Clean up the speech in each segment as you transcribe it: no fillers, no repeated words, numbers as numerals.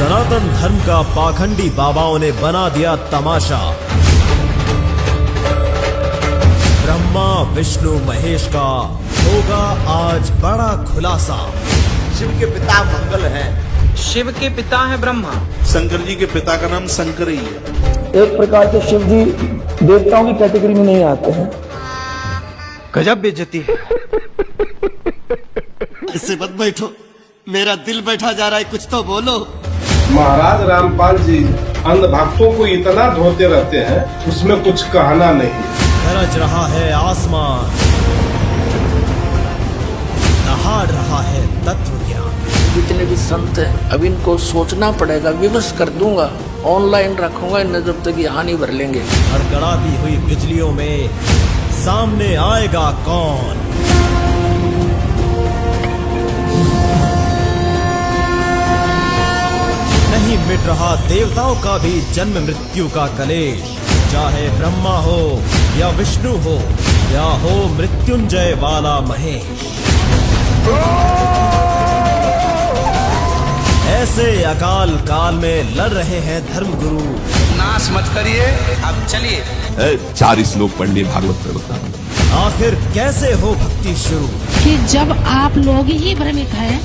सनातन धर्म का पाखंडी बाबाओं ने बना दिया तमाशा। ब्रह्मा विष्णु महेश का होगा आज बड़ा खुलासा। शिव के पिता मंगल हैं। शिव के पिता है ब्रह्मा। शंकर जी के पिता का नाम शंकर ही है। एक प्रकार से शिव जी देवताओं की कैटेगरी में नहीं आते हैं। गजब बेइज्जती है। ऐसे मत बैठो, मेरा दिल बैठा जा रहा है, कुछ तो बोलो। महाराज रामपाल जी अंध भक्तों को इतना धोते रहते हैं, उसमें कुछ कहना नहीं। गरज रहा है आसमान, दहाड़ रहा है तत्व ज्ञान। जितने भी संत हैं अब इनको सोचना पड़ेगा, विवश कर दूंगा, ऑनलाइन रखूंगा, इन्हें जब तक यहाँ नहीं भर लेंगे। हड़कड़ाती हुई बिजलियों में सामने आएगा कौन? नहीं मिट रहा देवताओं का भी जन्म मृत्यु का कलेश। चाहे ब्रह्मा हो या विष्णु हो या हो मृत्युंजय वाला महेश। ऐसे अकाल काल में लड़ रहे हैं धर्म गुरु। नाश मत करिए, अब चलिए। 4 श्लोक पढ़िए भागवत में बता। आखिर कैसे हो भक्ति शुरू? कि जब आप लोग ही भ्रमित हैं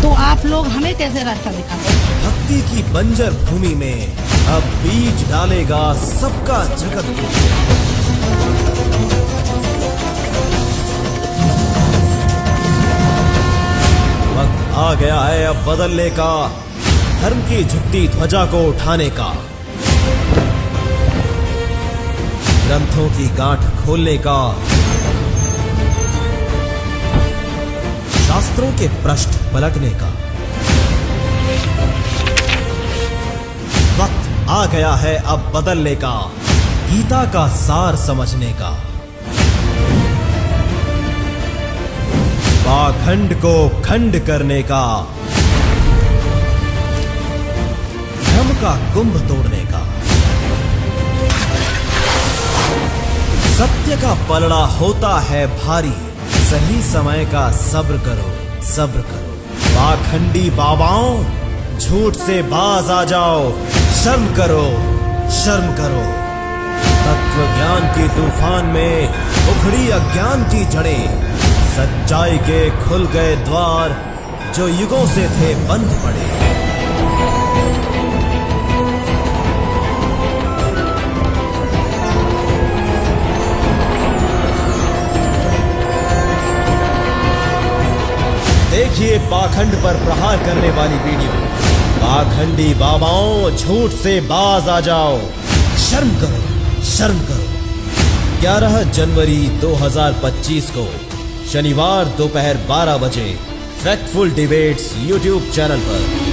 तो आप लोग हमें कैसे रास्ता दिखाते? भक्ति की बंजर भूमि में अब बीज डालेगा सबका जगत गुरु। वक्त आ गया है अब बदलने का, धर्म की झुकती ध्वजा को उठाने का, ग्रंथों की गांठ खोलने का, शास्त्रों के पृष्ठ पलटने का। वक्त आ गया है अब बदलने का, गीता का सार समझने का। पाखंड को खंड करने का, भ्रम का कुंभ तोड़ने का। सत्य का पलड़ा होता है भारी, सही समय का सब्र करो, सब्र करो। पाखंडी बाबाओं झूठ से बाज आ जाओ, शर्म करो, शर्म करो। तत्व ज्ञान की तूफान में उखड़ी अज्ञान की जड़ें, सच्चाई के खुल गए द्वार जो युगों से थे बंद पड़े। देखिए पाखंड पर प्रहार करने वाली वीडियो। पाखंडी बाबाओं झूठ से बाज आ जाओ, शर्म करो, शर्म करो। 11 जनवरी 2025 को शनिवार दोपहर 12 बजे फैक्टफुल डिबेट्स यूट्यूब चैनल पर।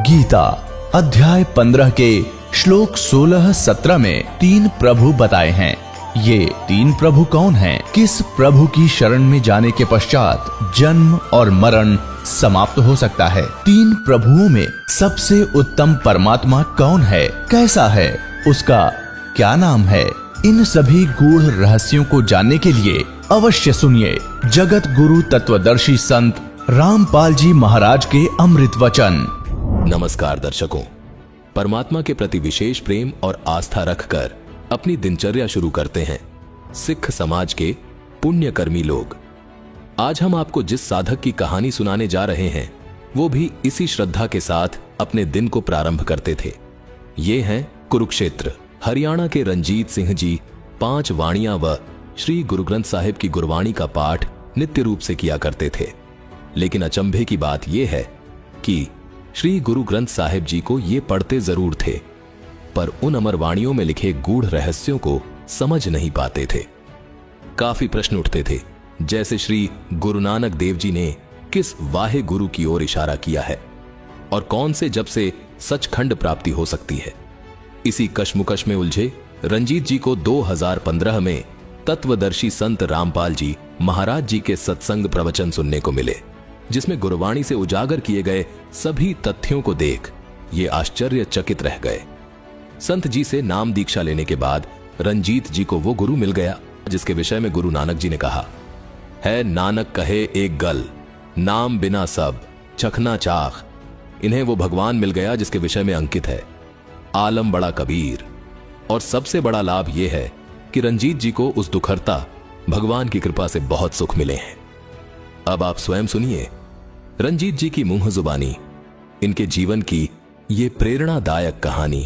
गीता अध्याय 15 के श्लोक 16-17 में 3 प्रभु बताए हैं। ये 3 प्रभु कौन हैं? किस प्रभु की शरण में जाने के पश्चात जन्म और मरण समाप्त हो सकता है? 3 प्रभुओं में सबसे उत्तम परमात्मा कौन है? कैसा है? उसका क्या नाम है? इन सभी गूढ़ रहस्यों को जानने के लिए अवश्य सुनिए जगत गुरु तत्वदर्शी संत रामपाल जी महाराज के अमृत वचन। नमस्कार दर्शकों, परमात्मा के प्रति विशेष प्रेम और आस्था रखकर अपनी दिनचर्या शुरू करते हैं सिख समाज के पुण्यकर्मी लोग। आज हम आपको जिस साधक की कहानी सुनाने जा रहे हैं वो भी इसी श्रद्धा के साथ अपने दिन को प्रारंभ करते थे। ये हैं कुरुक्षेत्र, हरियाणा के रंजीत सिंह जी 5 वाणियां व श्री गुरु ग्रंथ साहिब की गुरबाणी का पाठ नित्य रूप से किया करते थे। लेकिन अचंभे की बात यह है कि श्री गुरु ग्रंथ साहिब जी को ये पढ़ते जरूर थे, पर उन अमर वाणियों में लिखे गूढ़ रहस्यों को समझ नहीं पाते थे। काफी प्रश्न उठते थे, जैसे श्री गुरु नानक देव जी ने किस वाहे गुरु की ओर इशारा किया है और कौन से जब से सचखंड प्राप्ति हो सकती है। इसी कश्मकश में उलझे रंजीत जी को 2015 में तत्वदर्शी संत रामपाल जी महाराज जी के सत्संग प्रवचन सुनने को मिले, जिसमें गुरुवाणी से उजागर किए गए सभी तथ्यों को देख ये आश्चर्यचकित रह गए। संत जी से नाम दीक्षा लेने के बाद रंजीत जी को वो गुरु मिल गया जिसके विषय में गुरु नानक जी ने कहा है, नानक कहे एक गल, नाम बिना सब चखना चाख। इन्हें वो भगवान मिल गया जिसके विषय में अंकित है आलम बड़ा कबीर। और सबसे बड़ा लाभ यह है कि रंजीत जी को उस दुखहर्ता भगवान की कृपा से बहुत सुख मिले हैं। अब आप स्वयं सुनिए रंजीत जी की मुंह जुबानी इनके जीवन की ये प्रेरणादायक कहानी।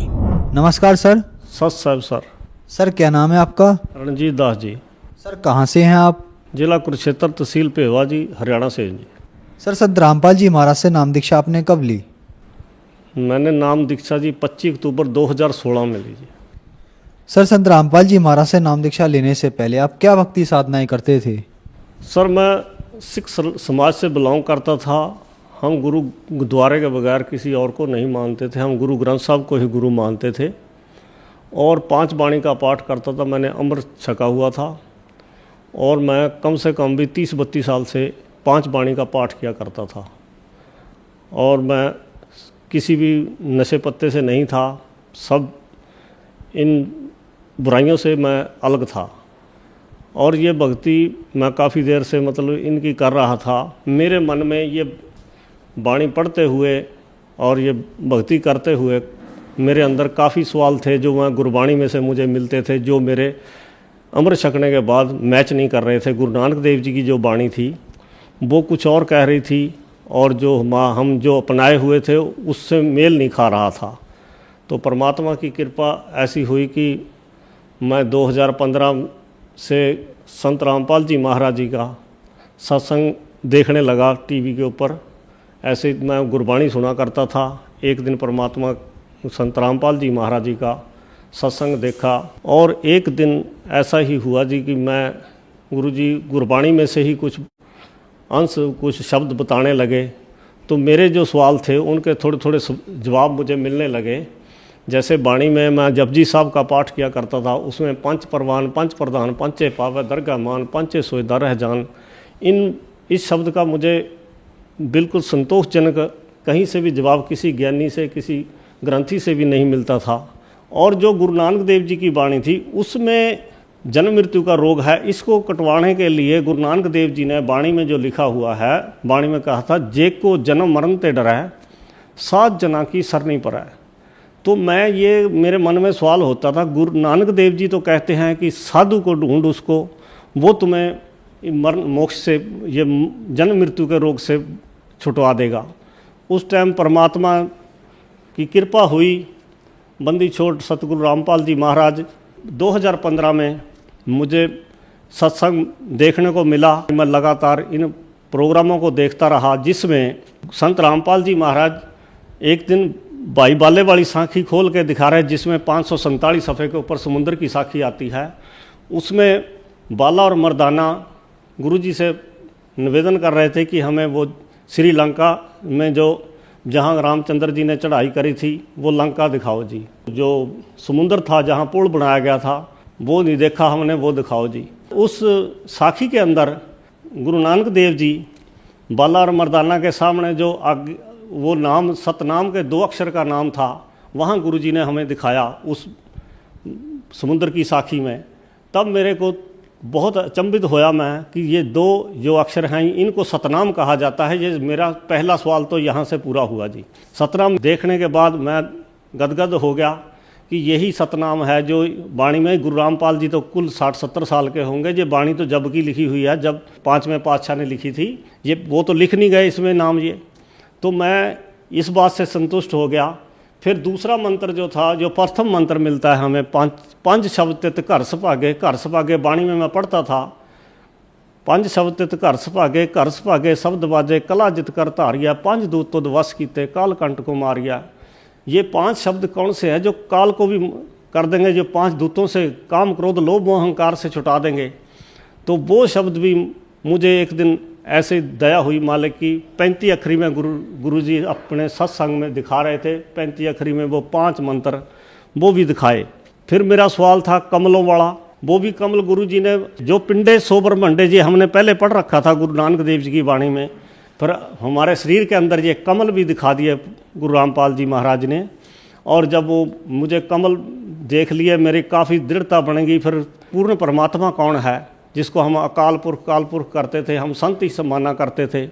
नमस्कार सर। सत साहब सर। सर क्या नाम है आपका? रणजीत दास जी। सर कहाँ से हैं आप? जिला कुरुक्षेत्र, तहसील पेहवा जी, हरियाणा से जी। सर संत रामपाल जी महाराज से नाम दीक्षा आपने कब ली? मैंने नाम दीक्षा जी 25 अक्टूबर 2016 में ली जी। सर संत रामपाल जी महाराज से नाम दीक्षा लेने से पहले आप क्या भक्ति साधनाएं करते थे? सर मैं सिख समाज से बिलोंग करता था। हम गुरु द्वारे के बगैर किसी और को नहीं मानते थे। हम गुरु ग्रंथ साहब को ही गुरु मानते थे और 5 बाणी का पाठ करता था। मैंने अमृत छका हुआ था और मैं कम से कम भी 30-32 साल से 5 बाणी का पाठ किया करता था और मैं किसी भी नशे पत्ते से नहीं था। सब इन बुराइयों से मैं अलग था और ये भक्ति मैं काफ़ी देर से मतलब इनकी कर रहा था। मेरे मन में ये बाणी पढ़ते हुए और ये भक्ति करते हुए मेरे अंदर काफ़ी सवाल थे जो मैं गुरबाणी में से मुझे मिलते थे, जो मेरे अमृत छकने के बाद मैच नहीं कर रहे थे। गुरु नानक देव जी की जो बाणी थी वो कुछ और कह रही थी और जो हम जो अपनाए हुए थे उससे मेल नहीं खा रहा था। तो परमात्मा की कृपा ऐसी हुई कि मैं 2015 से संत रामपाल जी महाराज जी का सत्संग देखने लगा टीवी के ऊपर। ऐसे मैं गुरबाणी सुना करता था। एक दिन परमात्मा संत रामपाल जी महाराज जी का सत्संग देखा और एक दिन ऐसा ही हुआ जी कि मैं गुरुजी गुरबाणी में से ही कुछ अंश कुछ शब्द बताने लगे तो मेरे जो सवाल थे उनके थोड़े थोड़े जवाब मुझे मिलने लगे। जैसे बाणी में मैं जपजी साहब का पाठ किया करता था, उसमें 5 परवान 5 प्रधान 5 पावे दरगाह मान 5 सोयदा रह जान, इस शब्द का मुझे बिल्कुल संतोषजनक कहीं से भी जवाब किसी ज्ञानी से किसी ग्रंथी से भी नहीं मिलता था। और जो गुरु नानक देव जी की बाणी थी उसमें जन्म मृत्यु का रोग है, इसको कटवाने के लिए गुरु नानक देव जी ने बाणी में जो लिखा हुआ है, बाणी में कहा था जे को जन्म मरण ते डरै 7 जना की सर नहीं पर है। तो मैं ये मेरे मन में सवाल होता था, गुरु नानक देव जी तो कहते हैं कि साधु को ढूंढ उसको, वो तुम्हें मरण मोक्ष से ये जन्म मृत्यु के रोग से छुटवा देगा। उस टाइम परमात्मा की कृपा हुई, बंदी छोड़ सतगुरु रामपाल जी महाराज 2015 में मुझे सत्संग देखने को मिला। मैं लगातार इन प्रोग्रामों को देखता रहा जिसमें संत रामपाल जी महाराज एक दिन भाई बाले वाली साखी खोल के दिखा रहे, जिसमें 547 सफ़े के ऊपर समुद्र की साखी आती है। उसमें बाला और मर्दाना गुरुजी से निवेदन कर रहे थे कि हमें वो श्रीलंका में जो जहाँ रामचंद्र जी ने चढ़ाई करी थी वो लंका दिखाओ जी। जो समुद्र था जहाँ पुल बनाया गया था वो नहीं देखा हमने, वो दिखाओ जी। उस साखी के अंदर गुरु नानक देव जी बाला और मर्दाना के सामने जो वो नाम सतनाम के 2 अक्षर का नाम था, वहाँ गुरुजी ने हमें दिखाया उस समुद्र की साखी में। तब मेरे को बहुत अचंभित होया मैं कि ये 2 जो अक्षर हैं इनको सतनाम कहा जाता है। ये मेरा पहला सवाल तो यहाँ से पूरा हुआ जी। सतनाम देखने के बाद मैं गदगद हो गया कि यही सतनाम है जो बाणी में। गुरु रामपाल जी तो कुल 60-70 साल के होंगे। ये बाणी तो जब की लिखी हुई है, जब 5वें पातशाह ने लिखी थी। ये वो तो लिख नहीं गए इसमें नाम ये। तो मैं इस बात से संतुष्ट हो गया। फिर दूसरा मंत्र जो था, जो प्रथम मंत्र मिलता है हमें, 5 शब्द तित घर सभागे बाणी में मैं पढ़ता था। 5 शब्द तित घर सभागे शब्द बाजे कला जित कर धारिया 5 दूत तुद वश कीते काल कंठ को मारिया। ये 5 शब्द कौन से हैं जो काल को भी कर देंगे, जो 5 दूतों से काम क्रोध लोभ मोह अहंकार से छुटा देंगे। तो वो शब्द भी मुझे एक दिन ऐसे दया हुई मालिक की 35 अखरी में गुरु जी अपने सत्संग में दिखा रहे थे। 35 अखरी में वो 5 मंत्र वो भी दिखाए। फिर मेरा सवाल था कमलों वाला, वो भी कमल गुरु जी ने जो पिंडे सो ब्रह्मंडे जी हमने पहले पढ़ रखा था गुरु नानक देव जी की वाणी में, फिर हमारे शरीर के अंदर ये कमल भी दिखा दिए गुरु रामपाल जी महाराज ने। और जब वो मुझे कमल देख लिए मेरी काफ़ी दृढ़ता बनेगी, फिर पूर्ण परमात्मा कौन है जिसको हम अकाल पुरख काल पुरख करते थे, हम संत ही माना करते थे।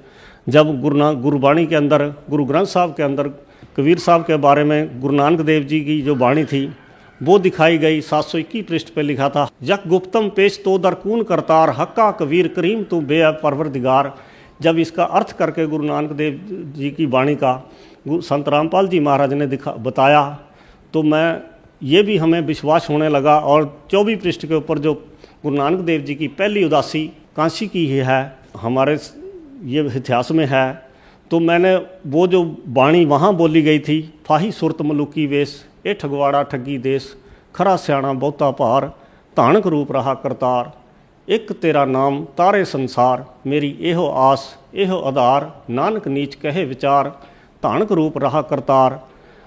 जब गुरुवाणी के अंदर, गुरु ग्रंथ साहब के अंदर कबीर साहब के बारे में गुरु नानक देव जी की जो वाणी थी वो दिखाई गई, 721 पृष्ठ पे लिखा था, यक गुप्तम पेश तो दरकून करतार, हक्का कबीर करीम तू बे परवरदिगार। जब इसका अर्थ करके गुरु नानक देव जी की वाणी का संत रामपाल जी महाराज ने बताया तो मैं ये भी हमें विश्वास होने लगा। और 24 पृष्ठ के ऊपर जो गुरु नानक देव जी की पहली उदासी कांसी की ही है, हमारे ये इतिहास में है। तो मैंने वो जो वाणी वहाँ बोली गई थी, फाही सुरत मलुकी वेश, ए ठगवाड़ा ठगी देश, खरा सियाणा बहुता भार, धानक रूप रहा करतार, एक तेरा नाम तारे संसार, मेरी एहो आस एहो आधार, नानक नीच कहे विचार, धानक रूप रहा करतार।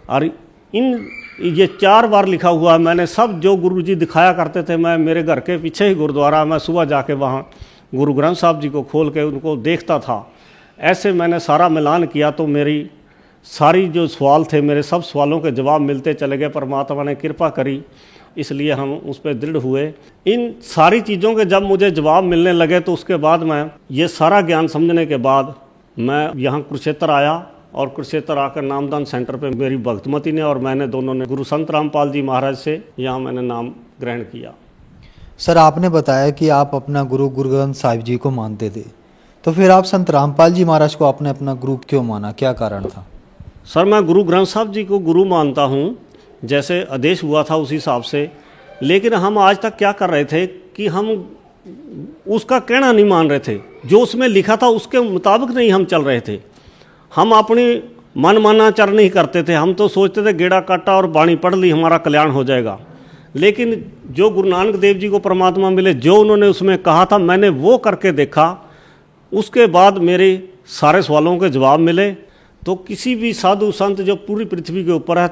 और ये 4 बार लिखा हुआ है। मैंने सब जो गुरु जी दिखाया करते थे, मैं मेरे घर के पीछे ही गुरुद्वारा, मैं सुबह जाके वहाँ गुरु ग्रंथ साहब जी को खोल के उनको देखता था। ऐसे मैंने सारा मिलान किया तो मेरी सारी जो सवाल थे, मेरे सब सवालों के जवाब मिलते चले गए। परमात्मा ने कृपा करी, इसलिए हम उस पर दृढ़ हुए। इन सारी चीज़ों के जब मुझे जवाब मिलने लगे तो उसके बाद मैं ये सारा ज्ञान समझने के बाद मैं यहाँ कुरुक्षेत्र आया। और कुरुक्षेत्र आकर नामदान सेंटर पे मेरी भक्तमती ने और मैंने दोनों ने गुरु संत रामपाल जी महाराज से यहाँ मैंने नाम ग्रहण किया। सर, आपने बताया कि आप अपना गुरु ग्रंथ साहिब जी को मानते थे, तो फिर आप संत रामपाल जी महाराज को आपने अपना गुरु क्यों माना, क्या कारण था? सर, मैं गुरु ग्रंथ साहब जी को गुरु मानता हूँ, जैसे आदेश हुआ था उसी हिसाब से। लेकिन हम आज तक क्या कर रहे थे कि हम उसका कहना नहीं मान रहे थे, जो उसमें लिखा था उसके मुताबिक नहीं हम चल रहे थे। हम अपनी मन मानाचार नहीं करते थे। हम तो सोचते थे गेड़ा काटा और बाणी पढ़ ली हमारा कल्याण हो जाएगा। लेकिन जो गुरु नानक देव जी को परमात्मा मिले, जो उन्होंने उसमें कहा था, मैंने वो करके देखा। उसके बाद मेरे सारे सवालों के जवाब मिले। तो किसी भी साधु संत जो पूरी पृथ्वी के ऊपर है,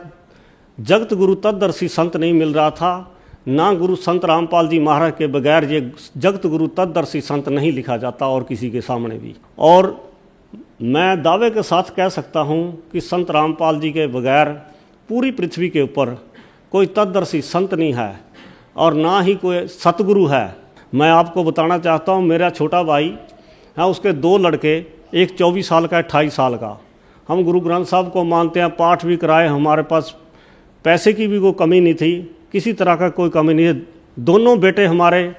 जगत गुरु तददर्शी संत नहीं मिल रहा था। ना गुरु संत रामपाल जी महाराज के बगैर ये जगत गुरु तददर्शी संत नहीं लिखा जाता और किसी के सामने भी। और मैं दावे के साथ कह सकता हूँ कि संत रामपाल जी के बगैर पूरी पृथ्वी के ऊपर कोई तददर्शी संत नहीं है और ना ही कोई सतगुरु है। मैं आपको बताना चाहता हूँ, मेरा छोटा भाई है, उसके 2 लड़के, एक 24 साल का, 28 साल का। हम गुरु ग्रंथ साहब को मानते हैं, पाठ भी कराए, हमारे पास पैसे की भी कोई कमी नहीं थी, किसी तरह का कोई कमी नहीं है। दोनों बेटे हमारे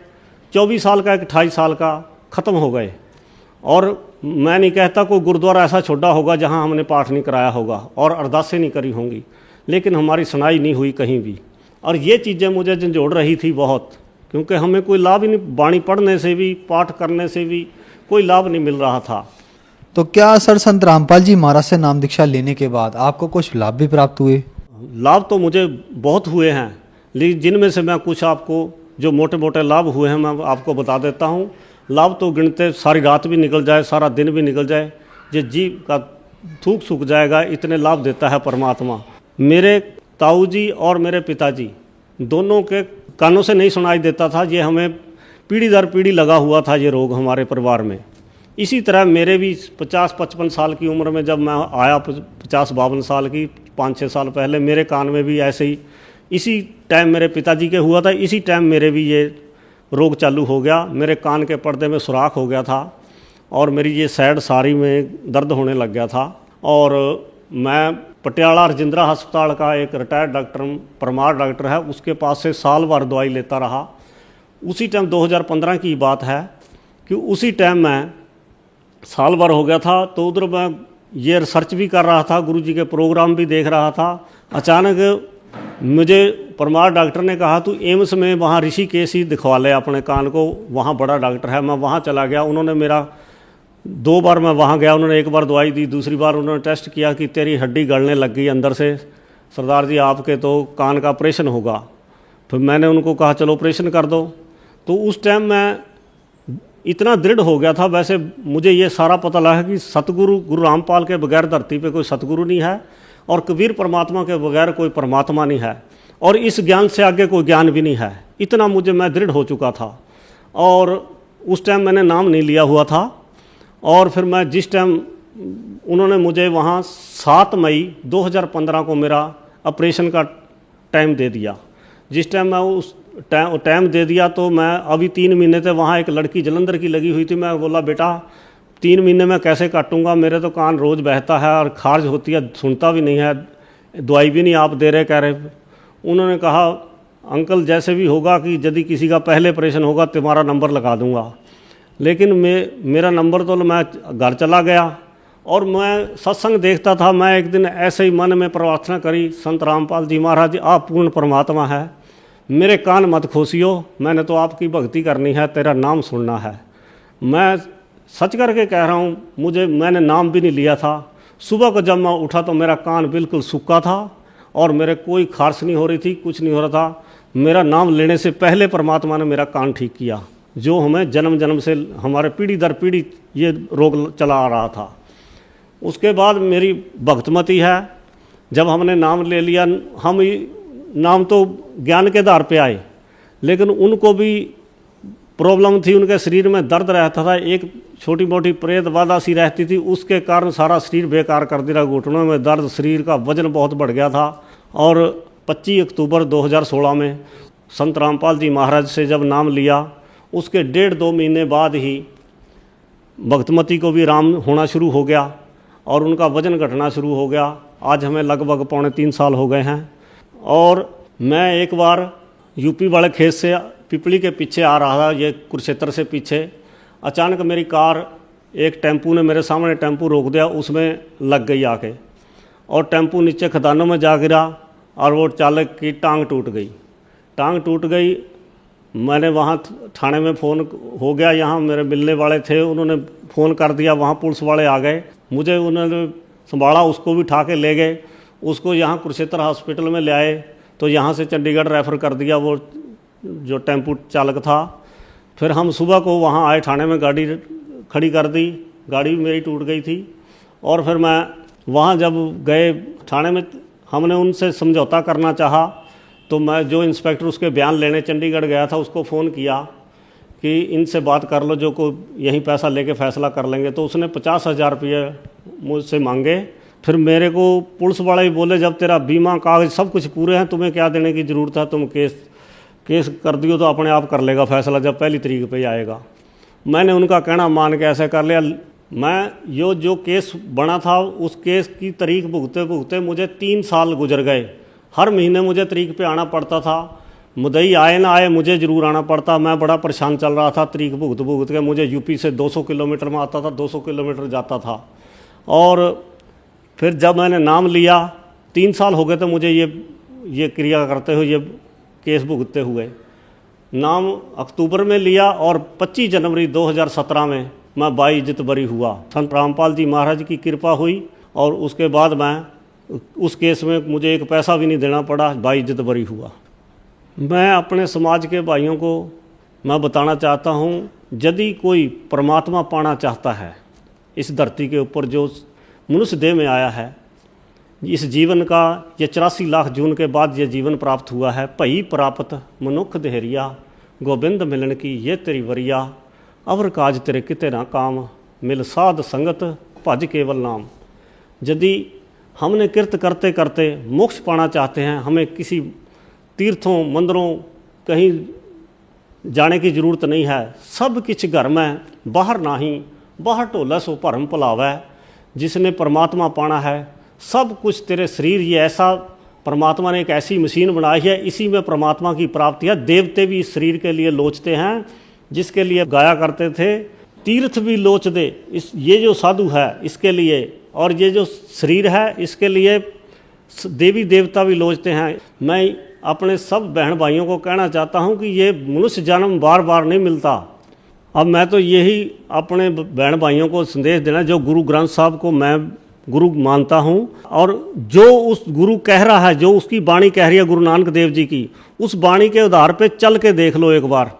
24 साल का, एक 28 साल का, ख़त्म हो गए। और मैं नहीं कहता कोई गुरुद्वारा ऐसा छोड़ा होगा जहां हमने पाठ नहीं कराया होगा और अरदासें नहीं करी होंगी, लेकिन हमारी सुनाई नहीं हुई कहीं भी। और ये चीज़ें मुझे झंझोड़ रही थी बहुत, क्योंकि हमें कोई लाभ ही नहीं, बाणी पढ़ने से भी, पाठ करने से भी कोई लाभ नहीं मिल रहा था। तो क्या सर संत रामपाल जी महाराज से नाम दीक्षा लेने के बाद आपको कुछ लाभ भी प्राप्त हुए? लाभ तो मुझे बहुत हुए हैं, लेकिन जिनमें से मैं कुछ आपको जो मोटे मोटे लाभ हुए हैं मैं आपको बता देता हूँ। लाभ तो गिनते सारी रात भी निकल जाए, सारा दिन भी निकल जाए, जो जीव का थूक सूख जाएगा, इतने लाभ देता है परमात्मा। मेरे ताऊ जी और मेरे पिताजी दोनों के कानों से नहीं सुनाई देता था। ये हमें पीढ़ी दर पीढ़ी लगा हुआ था ये रोग हमारे परिवार में। इसी तरह मेरे भी 50-55 साल की उम्र में जब मैं आया, 50-52 साल की, 5-6 साल पहले, मेरे कान में भी ऐसे ही, इसी टाइम मेरे पिताजी के हुआ था, इसी टाइम मेरे भी ये रोग चालू हो गया। मेरे कान के पर्दे में सुराख हो गया था और मेरी ये साइड सारी में दर्द होने लग गया था। और मैं पटियाला राजेंद्रा अस्पताल का एक रिटायर्ड डॉक्टर, परमार डॉक्टर है, उसके पास से साल भर दवाई लेता रहा। उसी टाइम 2015 की बात है कि उसी टाइम मैं साल भर हो गया था, तो उधर मैं ये रिसर्च भी कर रहा था, गुरुजी के प्रोग्राम भी देख रहा था। अचानक मुझे परमार डॉक्टर ने कहा तू एम्स में वहाँ ऋषिकेश ही दिखवा ले अपने कान को, वहाँ बड़ा डॉक्टर है। मैं वहाँ चला गया। उन्होंने मेरा 2 बार मैं वहाँ गया, उन्होंने 1 बार दवाई दी, दूसरी बार उन्होंने टेस्ट किया कि तेरी हड्डी गलने लग गई अंदर से, सरदार जी आपके तो कान का ऑपरेशन होगा। फिर मैंने उनको कहा चलो ऑपरेशन कर दो। तो उस टाइम मैं इतना दृढ़ हो गया था। वैसे मुझे ये सारा पता लगा कि सतगुरु गुरु रामपाल के बगैर धरती पे कोई सतगुरु नहीं है और कबीर परमात्मा के बगैर कोई परमात्मा नहीं है और इस ज्ञान से आगे कोई ज्ञान भी नहीं है। इतना मैं दृढ़ हो चुका था। और उस टाइम मैंने नाम नहीं लिया हुआ था। और फिर मैं जिस टाइम उन्होंने मुझे वहाँ 7 मई 2015 को मेरा ऑपरेशन का टाइम दे दिया। जिस टाइम मैं उस टाइम दे दिया तो मैं अभी 3 महीने थे वहाँ। एक लड़की जलंधर की लगी हुई थी। मैं बोला बेटा 3 महीने में कैसे काटूंगा, मेरे तो कान रोज़ बहता है और खारिज होती है, सुनता भी नहीं है, दवाई भी नहीं आप दे रहे कह रहे। उन्होंने कहा अंकल जैसे भी होगा कि यदि किसी का पहले ऑपरेशन होगा तुम्हारा नंबर लगा दूंगा। लेकिन मेरा नंबर तो मैं घर चला गया और मैं सत्संग देखता था। मैं एक दिन ऐसे ही मन में प्रार्थना करी, संत रामपाल जी महाराज आप पूर्ण परमात्मा है, मेरे कान मत खोसियो, मैंने तो आपकी भक्ति करनी है, तेरा नाम सुनना है। मैं सच करके कह रहा हूँ, मैंने नाम भी नहीं लिया था। सुबह को जब मैं उठा तो मेरा कान बिल्कुल सूखा था और मेरे कोई खारिश नहीं हो रही थी, कुछ नहीं हो रहा था। मेरा नाम लेने से पहले परमात्मा ने मेरा कान ठीक किया, जो हमें जन्म जन्म से हमारे पीढ़ी दर पीढ़ी ये रोग चला आ रहा था। उसके बाद मेरी भक्तमती है, जब हमने नाम ले लिया, हम नाम तो ज्ञान के आधार पे आए, लेकिन उनको भी प्रॉब्लम थी, उनके शरीर में दर्द रहता था, एक छोटी मोटी प्रेत बाधा सी रहती थी, उसके कारण सारा शरीर बेकार कर दिया। घुटनों में दर्द, शरीर का वजन बहुत बढ़ गया था। और 25 अक्टूबर 2016 में संत रामपाल जी महाराज से जब नाम लिया, उसके 1.5-2 महीने बाद ही भक्तमती को भी आराम होना शुरू हो गया और उनका वजन घटना शुरू हो गया। आज हमें लगभग 3.25 साल हो गए हैं। और मैं एक बार यूपी वाले खेत से पिपली के पीछे आ रहा था, ये कुरुक्षेत्र से पीछे, अचानक मेरी कार, एक टेम्पू ने मेरे सामने टेम्पू रोक दिया, उसमें लग गई आके और टेम्पू नीचे खदानों में जा गिरा और वो चालक की टांग टूट गई। मैंने वहाँ थाने में फ़ोन हो गया, यहाँ मेरे मिलने वाले थे, उन्होंने फ़ोन कर दिया, वहाँ पुलिस वाले आ गए, मुझे उन्होंने संभाला, उसको भी उठा के ले गए, उसको यहाँ कुरुक्षेत्र हॉस्पिटल में ले आए, तो यहाँ से चंडीगढ़ रेफ़र कर दिया वो जो टेम्पू चालक था। फिर हम सुबह को वहाँ आए, थाने में गाड़ी खड़ी कर दी, गाड़ी भी मेरी टूट गई थी। और फिर मैं वहाँ जब गए थाने में, हमने उनसे समझौता करना चाहा, तो मैं जो इंस्पेक्टर उसके बयान लेने चंडीगढ़ गया था उसको फ़ोन किया कि इनसे बात कर लो, जो को यहीं पैसा लेके फ़ैसला कर लेंगे। तो उसने 50,000 रुपये मुझसे मांगे। फिर मेरे को पुलिस वाले ही बोले जब तेरा बीमा कागज सब कुछ पूरे हैं, तुम्हें क्या देने की ज़रूरत है, तुम केस कर दियो तो अपने आप कर लेगा फैसला, जब पहली तारीख पे आएगा। मैंने उनका कहना मान के ऐसे कर लिया। मैं जो केस बना था उस केस की तारीख भुगते मुझे 3 साल गुजर गए। हर महीने मुझे तारीख पे आना पड़ता था, मुदई आए ना आए मुझे ज़रूर आना पड़ता। मैं बड़ा परेशान चल रहा था, तारीख भुगत के मुझे यूपी से 200 किलोमीटर में आता था, 200 किलोमीटर जाता था। और फिर जब मैंने नाम लिया, 3 साल हो गए थे मुझे ये क्रिया करते हुए, ये केस भुगतते हुए। नाम अक्टूबर में लिया और 25 जनवरी 2017 में मैं बाइज्जत बरी हुआ। संत रामपाल जी महाराज की कृपा हुई और उसके बाद मैं उस केस में मुझे एक पैसा भी नहीं देना पड़ा, बाइज्जत बरी हुआ। मैं अपने समाज के भाइयों को मैं बताना चाहता हूँ, यदि कोई परमात्मा पाना चाहता है इस धरती के ऊपर, जो मनुष्य देह में आया है, इस जीवन का ये 84 लाख जून के बाद ये जीवन प्राप्त हुआ है। भई प्राप्त मनुख देहरिया, गोबिंद मिलन की ये तेरी वरिया, अवर काज तेरे किते ना काम, मिल साध संगत भज केवल नाम। यदि हमने कृत करते करते मोक्ष पाना चाहते हैं, हमें किसी तीर्थों मंदिरों कहीं जाने की जरूरत नहीं है। सब किछ घर में बाहर नाही, बाहर ढोला सो भरम भुलावै। जिसने परमात्मा पाना है, सब कुछ तेरे शरीर, ये ऐसा परमात्मा ने एक ऐसी मशीन बनाई है, इसी में परमात्मा की प्राप्ति है। देवते भी इस शरीर के लिए लोचते हैं, जिसके लिए गाया करते थे, तीर्थ भी लोच दे ये जो साधु है इसके लिए, और ये जो शरीर है इसके लिए देवी देवता भी लोचते हैं। मैं अपने सब बहन भाइयों को कहना चाहता हूँ कि ये मनुष्य जन्म बार बार नहीं मिलता। अब मैं तो यही अपने बहन भाइयों को संदेश देना, जो गुरु ग्रंथ साहब को मैं गुरु मानता हूँ, और जो उस गुरु कह रहा है, जो उसकी वाणी कह रही है गुरु नानक देव जी की, उस वाणी के आधार पे चल के देख लो एक बार।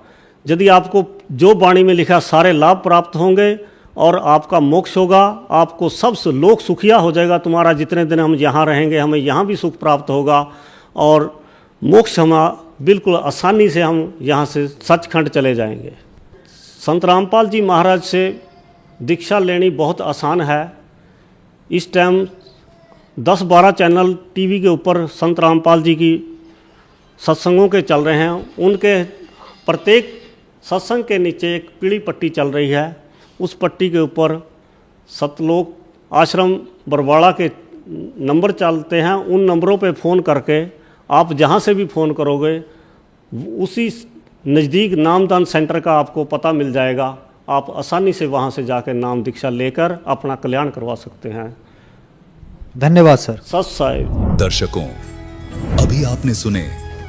यदि आपको जो वाणी में लिखा सारे लाभ प्राप्त होंगे और आपका मोक्ष होगा। आपको सबसे लोक सुखिया हो जाएगा। तुम्हारा जितने दिन हम यहाँ रहेंगे हमें यहाँ भी सुख प्राप्त होगा और मोक्ष हम बिल्कुल आसानी से हम यहाँ से सचखंड चले जाएंगे। संत रामपाल जी महाराज से दीक्षा लेनी बहुत आसान है। इस टाइम 10-12 चैनल टीवी के ऊपर संत रामपाल जी की सत्संगों के चल रहे हैं। उनके प्रत्येक सत्संग के नीचे एक पीली पट्टी चल रही है। उस पट्टी के ऊपर सतलोक आश्रम बरवाड़ा के नंबर चलते हैं। उन नंबरों पे फ़ोन करके आप जहाँ से भी फ़ोन करोगे उसी नज़दीक नामदान सेंटर का आपको पता मिल जाएगा। आप आसानी से वहाँ से जाकर नाम दीक्षा लेकर अपना कल्याण करवा सकते हैं। धन्यवाद सर। सत साहिब। दर्शकों, अभी आपने सुने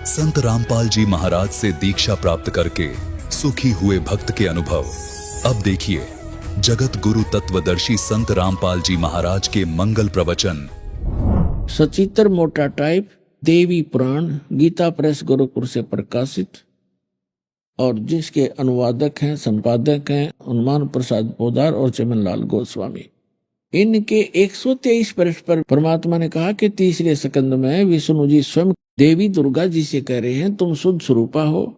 संत रामपाल जी महाराज से दीक्षा प्राप्त करके सुखी हुए भक्त के अनुभव। अब देखिए जगत गुरु तत्वदर्शी संत रामपाल जी महाराज के मंगल प्रवचन। सचित्र मोटा टाइप, देवी पुराण, गीता प्रेस गोरखपुर से प्रकाशित, और जिसके अनुवादक हैं, संपादक हैं हनुमान प्रसाद पोदार और चमनलाल गोस्वामी। इनके 123 पृष्ठ पर परमात्मा ने कहा कि तीसरे स्कंद में विष्णु जी स्वयं देवी दुर्गा जी से कह रहे हैं, तुम शुद्ध स्वरूपा हो,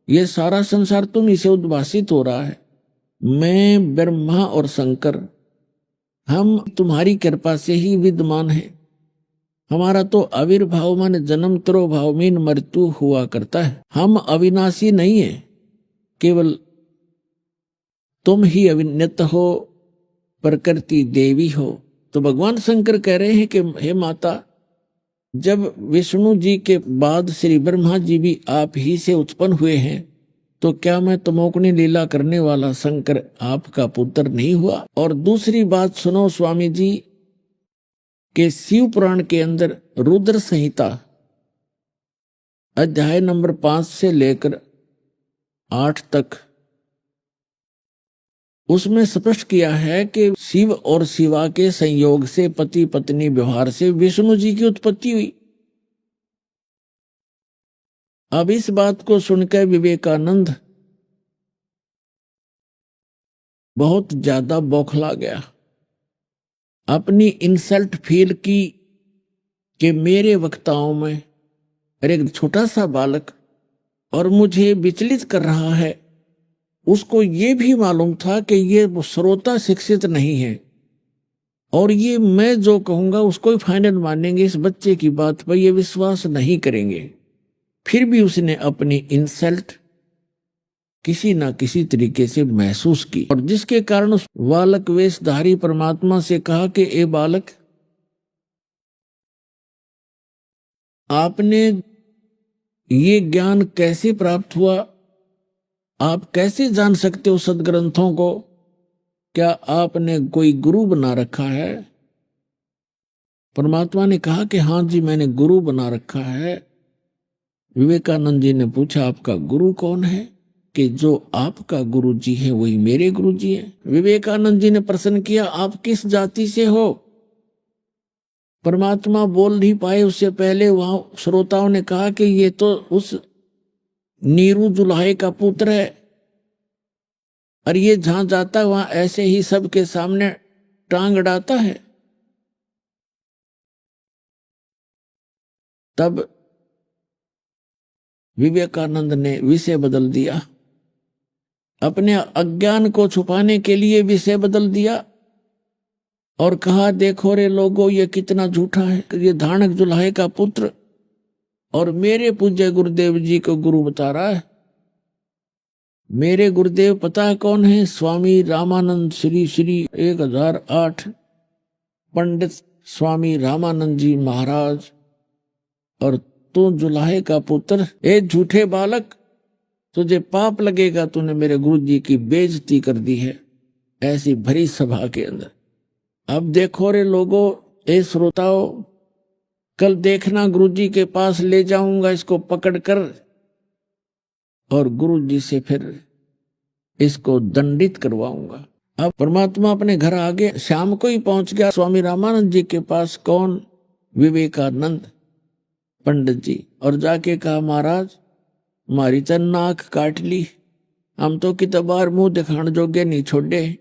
ये सारा संसार तुम इसे उद्भासित हो रहा है। मैं ब्रह्मा और शंकर हम तुम्हारी कृपा से ही विद्यमान है। हमारा तो आविर्भाव माने जन्म तिरोभाव में मृत्यु हुआ करता है। हम अविनाशी नहीं है, केवल तुम ही अविनत हो, प्रकृति देवी हो। तो भगवान शंकर कह रहे हैं कि हे माता, जब विष्णु जी के बाद श्री ब्रह्मा जी भी आप ही से उत्पन्न हुए हैं, तो क्या मैं तमोगुणी लीला करने वाला शंकर आपका पुत्र नहीं हुआ? और दूसरी बात सुनो स्वामी जी, के शिव पुराण के अंदर रुद्र संहिता अध्याय नंबर 5 से लेकर 8 तक उसमें स्पष्ट किया है कि शिव और शिवा के संयोग से पति पत्नी व्यवहार से विष्णु जी की उत्पत्ति हुई। अब इस बात को सुनकर विवेकानंद बहुत ज्यादा बौखला गया। अपनी इंसल्ट फील की कि मेरे वक्ताओं में एक छोटा सा बालक और मुझे विचलित कर रहा है। उसको ये भी मालूम था कि ये श्रोता शिक्षित नहीं है और ये मैं जो कहूंगा उसको ही फाइनल मानेंगे, इस बच्चे की बात पर ये विश्वास नहीं करेंगे। फिर भी उसने अपनी इंसल्ट किसी ना किसी तरीके से महसूस की और जिसके कारण उस बालक वेशधारी परमात्मा से कहा कि ए बालक, आपने ये ज्ञान कैसे प्राप्त हुआ? आप कैसे जान सकते हो सदग्रंथों को? क्या आपने कोई गुरु बना रखा है? परमात्मा ने कहा कि हाँ जी, मैंने गुरु बना रखा है। विवेकानंद जी ने पूछा, आपका गुरु कौन है? कि जो आपका गुरु जी है वही मेरे गुरु जी हैं। विवेकानंद जी ने प्रश्न किया, आप किस जाति से हो? परमात्मा बोल नहीं पाए, उससे पहले वहां श्रोताओं ने कहा कि ये तो उस नीरू जुल्हे का पुत्र है और ये जहां जाता है वहां ऐसे ही सबके सामने टांग अड़ाता है। तब विवेकानंद ने विषय बदल दिया, अपने अज्ञान को छुपाने के लिए विषय बदल दिया और कहा, देखो रे लोगों, ये कितना झूठा है। ये धानक जुल्हे का पुत्र और मेरे पूज्य गुरुदेव जी को गुरु बता रहा है। मेरे गुरुदेव पता है कौन है? स्वामी रामानंद श्री 1008 पंडित स्वामी रामानंद जी महाराज। और तू जुल्हे का पुत्र, ए झूठे बालक, तुझे पाप लगेगा, तूने मेरे गुरु जी की बेइज्जती कर दी है ऐसी भरी सभा के अंदर। अब देखो रे लोगों, ए श्रोताओं, कल देखना गुरु जी के पास ले जाऊंगा इसको पकड़कर और गुरु जी से फिर इसको दंडित करवाऊंगा। अब परमात्मा अपने घर आगे शाम को ही पहुंच गया स्वामी रामानंद जी के पास। कौन? विवेकानंद पंडित जी। और जाके कहा, महाराज, हमारी तो नाक काट ली, हम तो कितबार मुंह दिखाण जोगे नहीं छोड़े,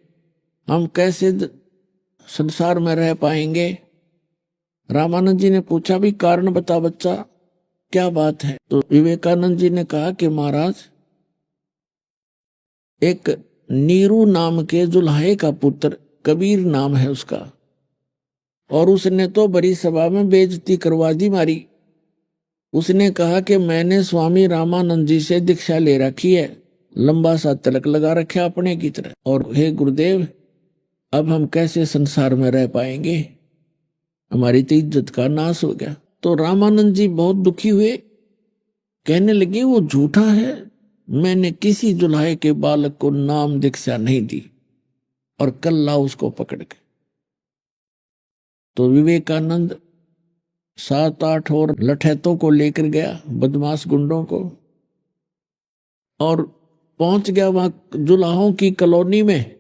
हम कैसे संसार में रह पाएंगे। रामानंद जी ने पूछा भी कारण बता बच्चा, क्या बात है। तो विवेकानंद जी ने कहा कि महाराज, एक नीरू नाम के जुल्हाए का पुत्र, कबीर नाम है उसका, और उसने तो बड़ी सभा में बेइज्जती करवा दी मारी। उसने कहा कि मैंने स्वामी रामानंद जी से दीक्षा ले रखी है, लंबा सा तिलक लगा रखा अपने की तरह, और हे गुरुदेव अब हम कैसे संसार में रह पाएंगे, हमारी तो इज्जत का नाश हो गया। तो रामानंद जी बहुत दुखी हुए, कहने लगे वो झूठा है, मैंने किसी जुल्हाए के बालक को नाम दीक्षा नहीं दी, और कल लाओ उसको पकड़ के। तो विवेकानंद 7-8 और लठैतों को लेकर गया, बदमाश गुंडों को, और पहुंच गया वहां जुलाहों की कॉलोनी में।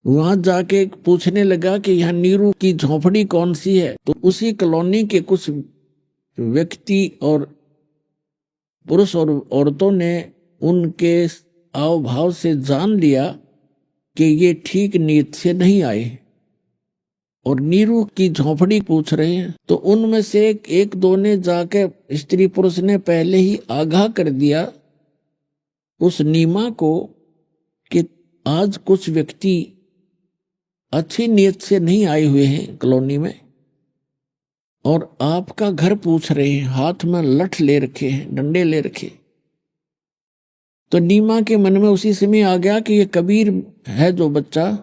वहां जाके पूछने लगा कि यहाँ नीरू की झोपड़ी कौन सी है। तो उसी कॉलोनी के कुछ व्यक्ति और पुरुष और औरतों ने उनके आव भाव से जान लिया कि ये ठीक नीयत से नहीं आए और नीरू की झोपड़ी पूछ रहे हैं। तो उनमें से एक दो ने जाके, स्त्री पुरुष ने पहले ही आगाह कर दिया उस नीमा को कि आज कुछ व्यक्ति अच्छी नीयत से नहीं आए हुए हैं कॉलोनी में, और आपका घर पूछ रहे हैं, हाथ में लठ ले रखे हैं, डंडे ले रखे। तो नीमा के मन में उसी समय आ गया कि ये कबीर है जो बच्चा,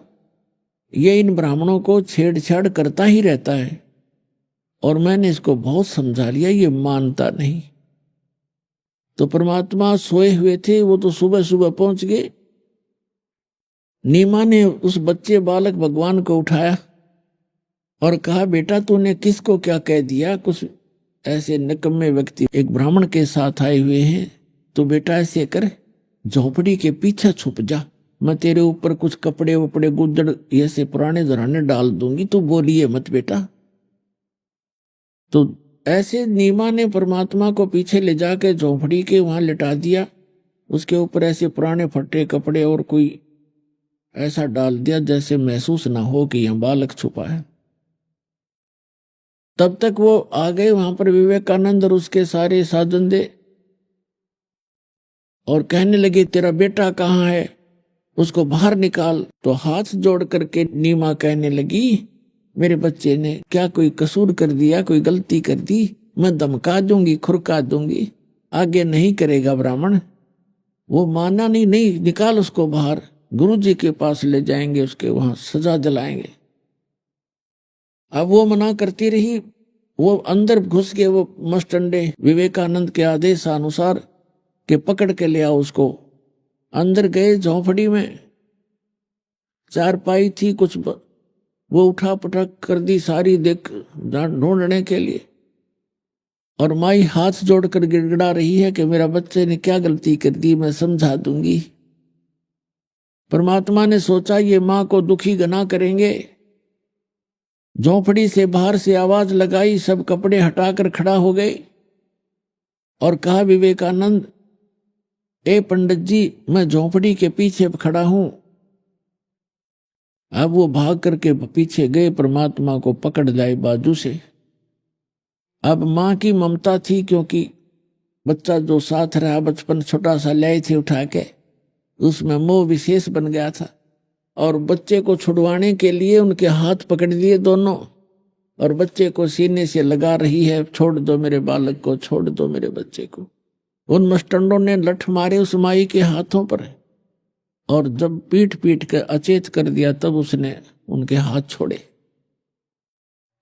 ये इन ब्राह्मणों को छेड़छाड़ करता ही रहता है, और मैंने इसको बहुत समझा लिया, ये मानता नहीं। तो परमात्मा सोए हुए थे, वो तो सुबह सुबह पहुंच गए। नीमा ने उस बच्चे बालक भगवान को उठाया और कहा, बेटा तूने किसको क्या कह दिया, कुछ ऐसे निकम्मे व्यक्ति एक ब्राह्मण के साथ आए हुए हैं, तो बेटा ऐसे कर, झोपड़ी के पीछे छुप जा, मैं तेरे ऊपर कुछ कपड़े वपड़े गुज्जड़ ऐसे पुराने जराने डाल दूंगी, तू बोलिए मत बेटा। तो ऐसे नीमा ने परमात्मा को पीछे ले जाके झोपड़ी के वहां लिटा दिया, उसके ऊपर ऐसे पुराने फटे कपड़े और कोई ऐसा डाल दिया जैसे महसूस ना हो कि यहां बालक छुपा है। तब तक वो आ गए वहां पर विवेकानंद और उसके सारे साजंदे, और कहने लगे तेरा बेटा कहाँ है, उसको बाहर निकाल। तो हाथ जोड़ करके नीमा कहने लगी, मेरे बच्चे ने क्या कोई कसूर कर दिया, कोई गलती कर दी, मैं धमका दूंगी, खुरका दूंगी, आगे नहीं करेगा ब्राह्मण। वो माना नहीं, नहीं निकाल उसको बाहर, गुरुजी के पास ले जाएंगे, उसके वहां सजा दिलाएंगे। अब वो मना करती रही, वो अंदर घुस गए, वो मस्टंडे विवेकानंद के आदेश अनुसार के पकड़ के ले आओ उसको। अंदर गए झोंपड़ी में, चारपाई थी, कुछ वो उठा पटक कर दी सारी, देख ढूंढने के लिए, और माई हाथ जोड़कर गिड़गिड़ा रही है कि मेरा बच्चे ने क्या गलती कर दी, मैं समझा दूंगी। परमात्मा ने सोचा ये मां को दुखी गना करेंगे, झोंपड़ी से बाहर से आवाज लगाई, सब कपड़े हटाकर खड़ा हो गए और कहा, विवेकानंद ए पंडित जी, मैं झोंपड़ी के पीछे खड़ा हूं। अब वो भाग करके पीछे गए, परमात्मा को पकड़ लाए बाजू से। अब मां की ममता थी, क्योंकि बच्चा जो साथ रहा बचपन छोटा सा लाए थे उठा के, उसमें मोह विशेष बन गया था, और बच्चे को छुड़वाने के लिए उनके हाथ पकड़ लिए दोनों, और बच्चे को सीने से लगा रही है, छोड़ दो मेरे बालक को, छोड़ दो मेरे बच्चे को। उन मस्टंडों ने लठ मारे उस माई के हाथों पर, और जब पीट पीट कर अचेत कर दिया तब उसने उनके हाथ छोड़े।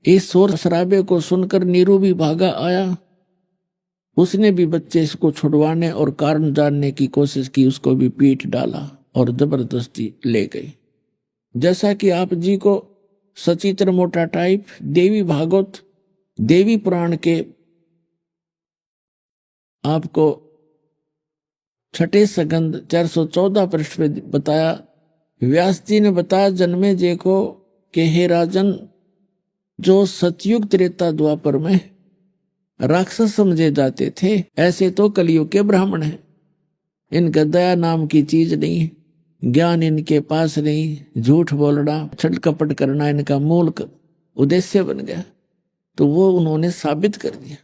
इस शोर शराबे को सुनकर नीरू भी भागा आया, उसने भी बच्चे को छुड़वाने और कारण जानने की कोशिश की, उसको भी पीट डाला और जबरदस्ती ले गई। जैसा कि आप जी को सचित्र मोटा टाइप देवी भागवत देवी पुराण के आपको छठे सगंध 414 पृष्ठ पे बताया, व्यास जी ने बताया जन्मे जे को कि हे राजन, जो सतयुग त्रेता द्वापर में राक्षस समझे जाते थे, ऐसे तो कलयुग के ब्राह्मण हैं। इनका दया नाम की चीज नहीं, ज्ञान इनके पास नहीं, झूठ बोलना, छल कपट करना इनका मूल उद्देश्य बन गया। तो वो उन्होंने साबित कर दिया।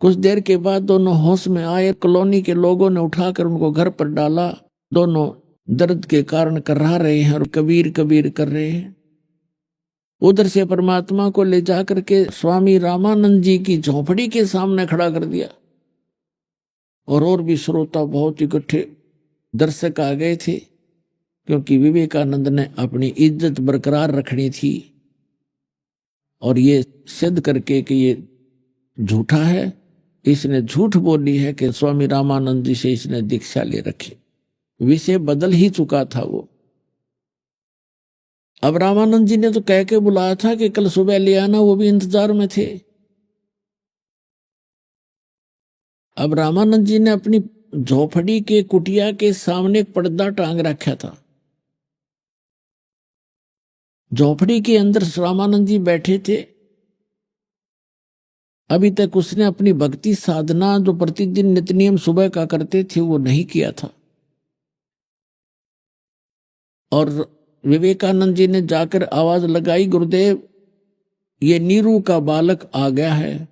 कुछ देर के बाद दोनों होश में आए। कॉलोनी के लोगों ने उठाकर उनको घर पर डाला। दोनों दर्द के कारण कर्रा रहे हैं और कबीर कबीर कर रहे हैं। उधर से परमात्मा को ले जाकर के स्वामी रामानंद जी की झोपड़ी के सामने खड़ा कर दिया। और भी श्रोता बहुत इकट्ठे दर्शक आ गए थे, क्योंकि विवेकानंद ने अपनी इज्जत बरकरार रखनी थी और ये सिद्ध करके कि ये झूठा है, इसने झूठ बोली है कि स्वामी रामानंद जी से इसने दीक्षा ले रखी। विषय बदल ही चुका था वो। अब रामानंद जी ने तो कह के बुलाया था कि कल सुबह ले आना, वो भी इंतजार में थे। अब रामानंद जी ने अपनी झोपड़ी के कुटिया के सामने एक पर्दा टांग रखा था। झोपड़ी के अंदर रामानंद जी बैठे थे। अभी तक उसने अपनी भक्ति साधना जो प्रतिदिन नित्य नियम सुबह का करते थे वो नहीं किया था। और विवेकानंद जी ने जाकर आवाज लगाई, गुरुदेव ये नीरू का बालक आ गया है,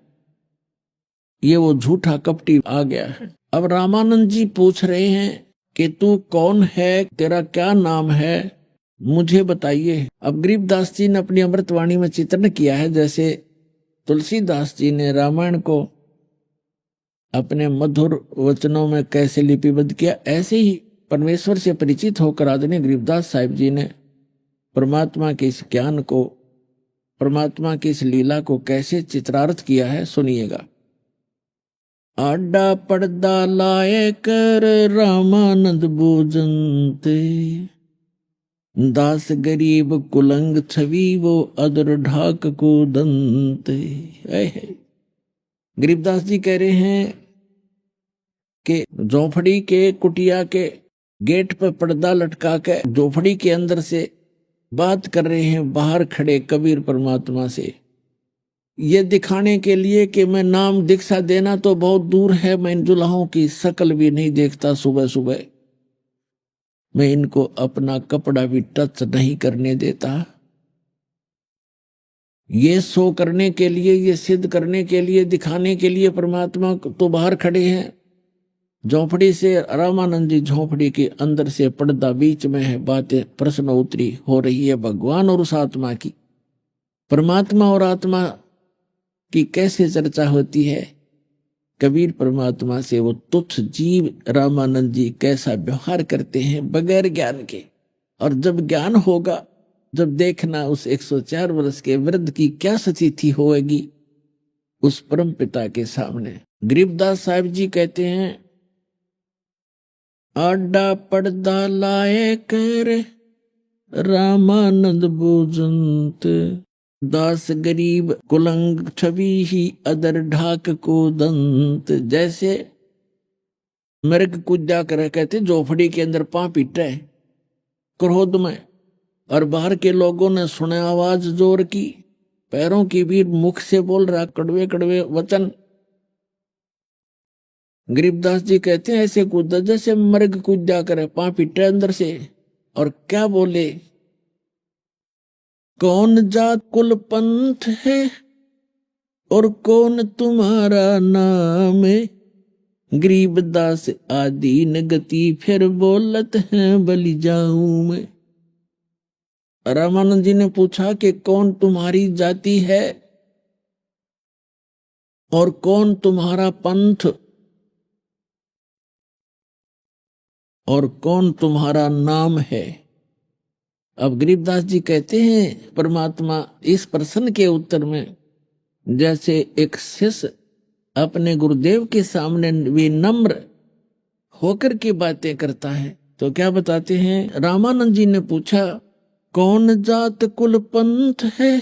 ये वो झूठा कपटी आ गया है। अब रामानंद जी पूछ रहे हैं कि तू कौन है, तेरा क्या नाम है, मुझे बताइए। अब गरीबदास जी ने अपनी अमृतवाणी में चित्रण किया है, जैसे तुलसीदास जी ने रामायण को अपने मधुर वचनों में कैसे लिपिबद्ध किया, ऐसे ही परमेश्वर से परिचित होकर आदरणीय गरीबदास साहिब जी ने परमात्मा के इस ज्ञान को, परमात्मा की इस लीला को कैसे चित्रार्थ किया है, सुनिएगा। आडा पर्दा लाए कर रामानंद भोजनते, दास गरीब कुलंग छवि वो अदर ढाक को दंते। गरीबदास जी कह रहे हैं कि झोपड़ी के कुटिया के गेट पर पर्दा लटका के झोपड़ी के अंदर से बात कर रहे हैं बाहर खड़े कबीर परमात्मा से, ये दिखाने के लिए कि मैं नाम दीक्षा देना तो बहुत दूर है, मैं इन दुल्हों की शक्ल भी नहीं देखता, सुबह सुबह मैं इनको अपना कपड़ा भी टच नहीं करने देता। ये शो करने के लिए, ये सिद्ध करने के लिए, दिखाने के लिए परमात्मा तो बाहर खड़े हैं। झोपड़ी से रामानंद जी झोपड़ी के अंदर से पर्दा बीच में है, बातें प्रश्न उत्तरी हो रही है भगवान और उस आत्मा की। परमात्मा और आत्मा की कैसे चर्चा होती है, कबीर परमात्मा से वो तुच्छ जीव रामानंद जी कैसा व्यवहार करते हैं बगैर ज्ञान के। और जब ज्ञान होगा, जब देखना उस 104 वर्ष के वृद्ध की क्या स्थिति होगी उस परम पिता के सामने। गरीबदास साहिब जी कहते हैं, आडा पर्दा लाए कर रामानंद भोजनत, दास गरीब कुलंग छवि ही अदर ढाक को दंत। जैसे मृग कूदा कर कहते झोपड़ी के अंदर पां पीटा है क्रोध में, और बाहर के लोगों ने सुने आवाज जोर की, पैरों की भी मुख से बोल रहा कड़वे कड़वे वचन। गरीबदास जी कहते हैं ऐसे कूदा जैसे मृग कूदा करे, पां पीटा अंदर से, और क्या बोले, कौन जात कुल पंथ है और कौन तुम्हारा नाम है, गरीबदास आदीन गति फिर बोलत हैं बलि जाऊं मैं। रामानंद जी ने पूछा कि कौन तुम्हारी जाति है और कौन तुम्हारा पंथ और कौन तुम्हारा नाम है। अब गरीबदास जी कहते हैं परमात्मा इस प्रश्न के उत्तर में जैसे एक शिष्य अपने गुरुदेव के सामने विनम्र होकर के बातें करता है, तो क्या बताते हैं, रामानंद जी ने पूछा कौन जात कुल पंथ है,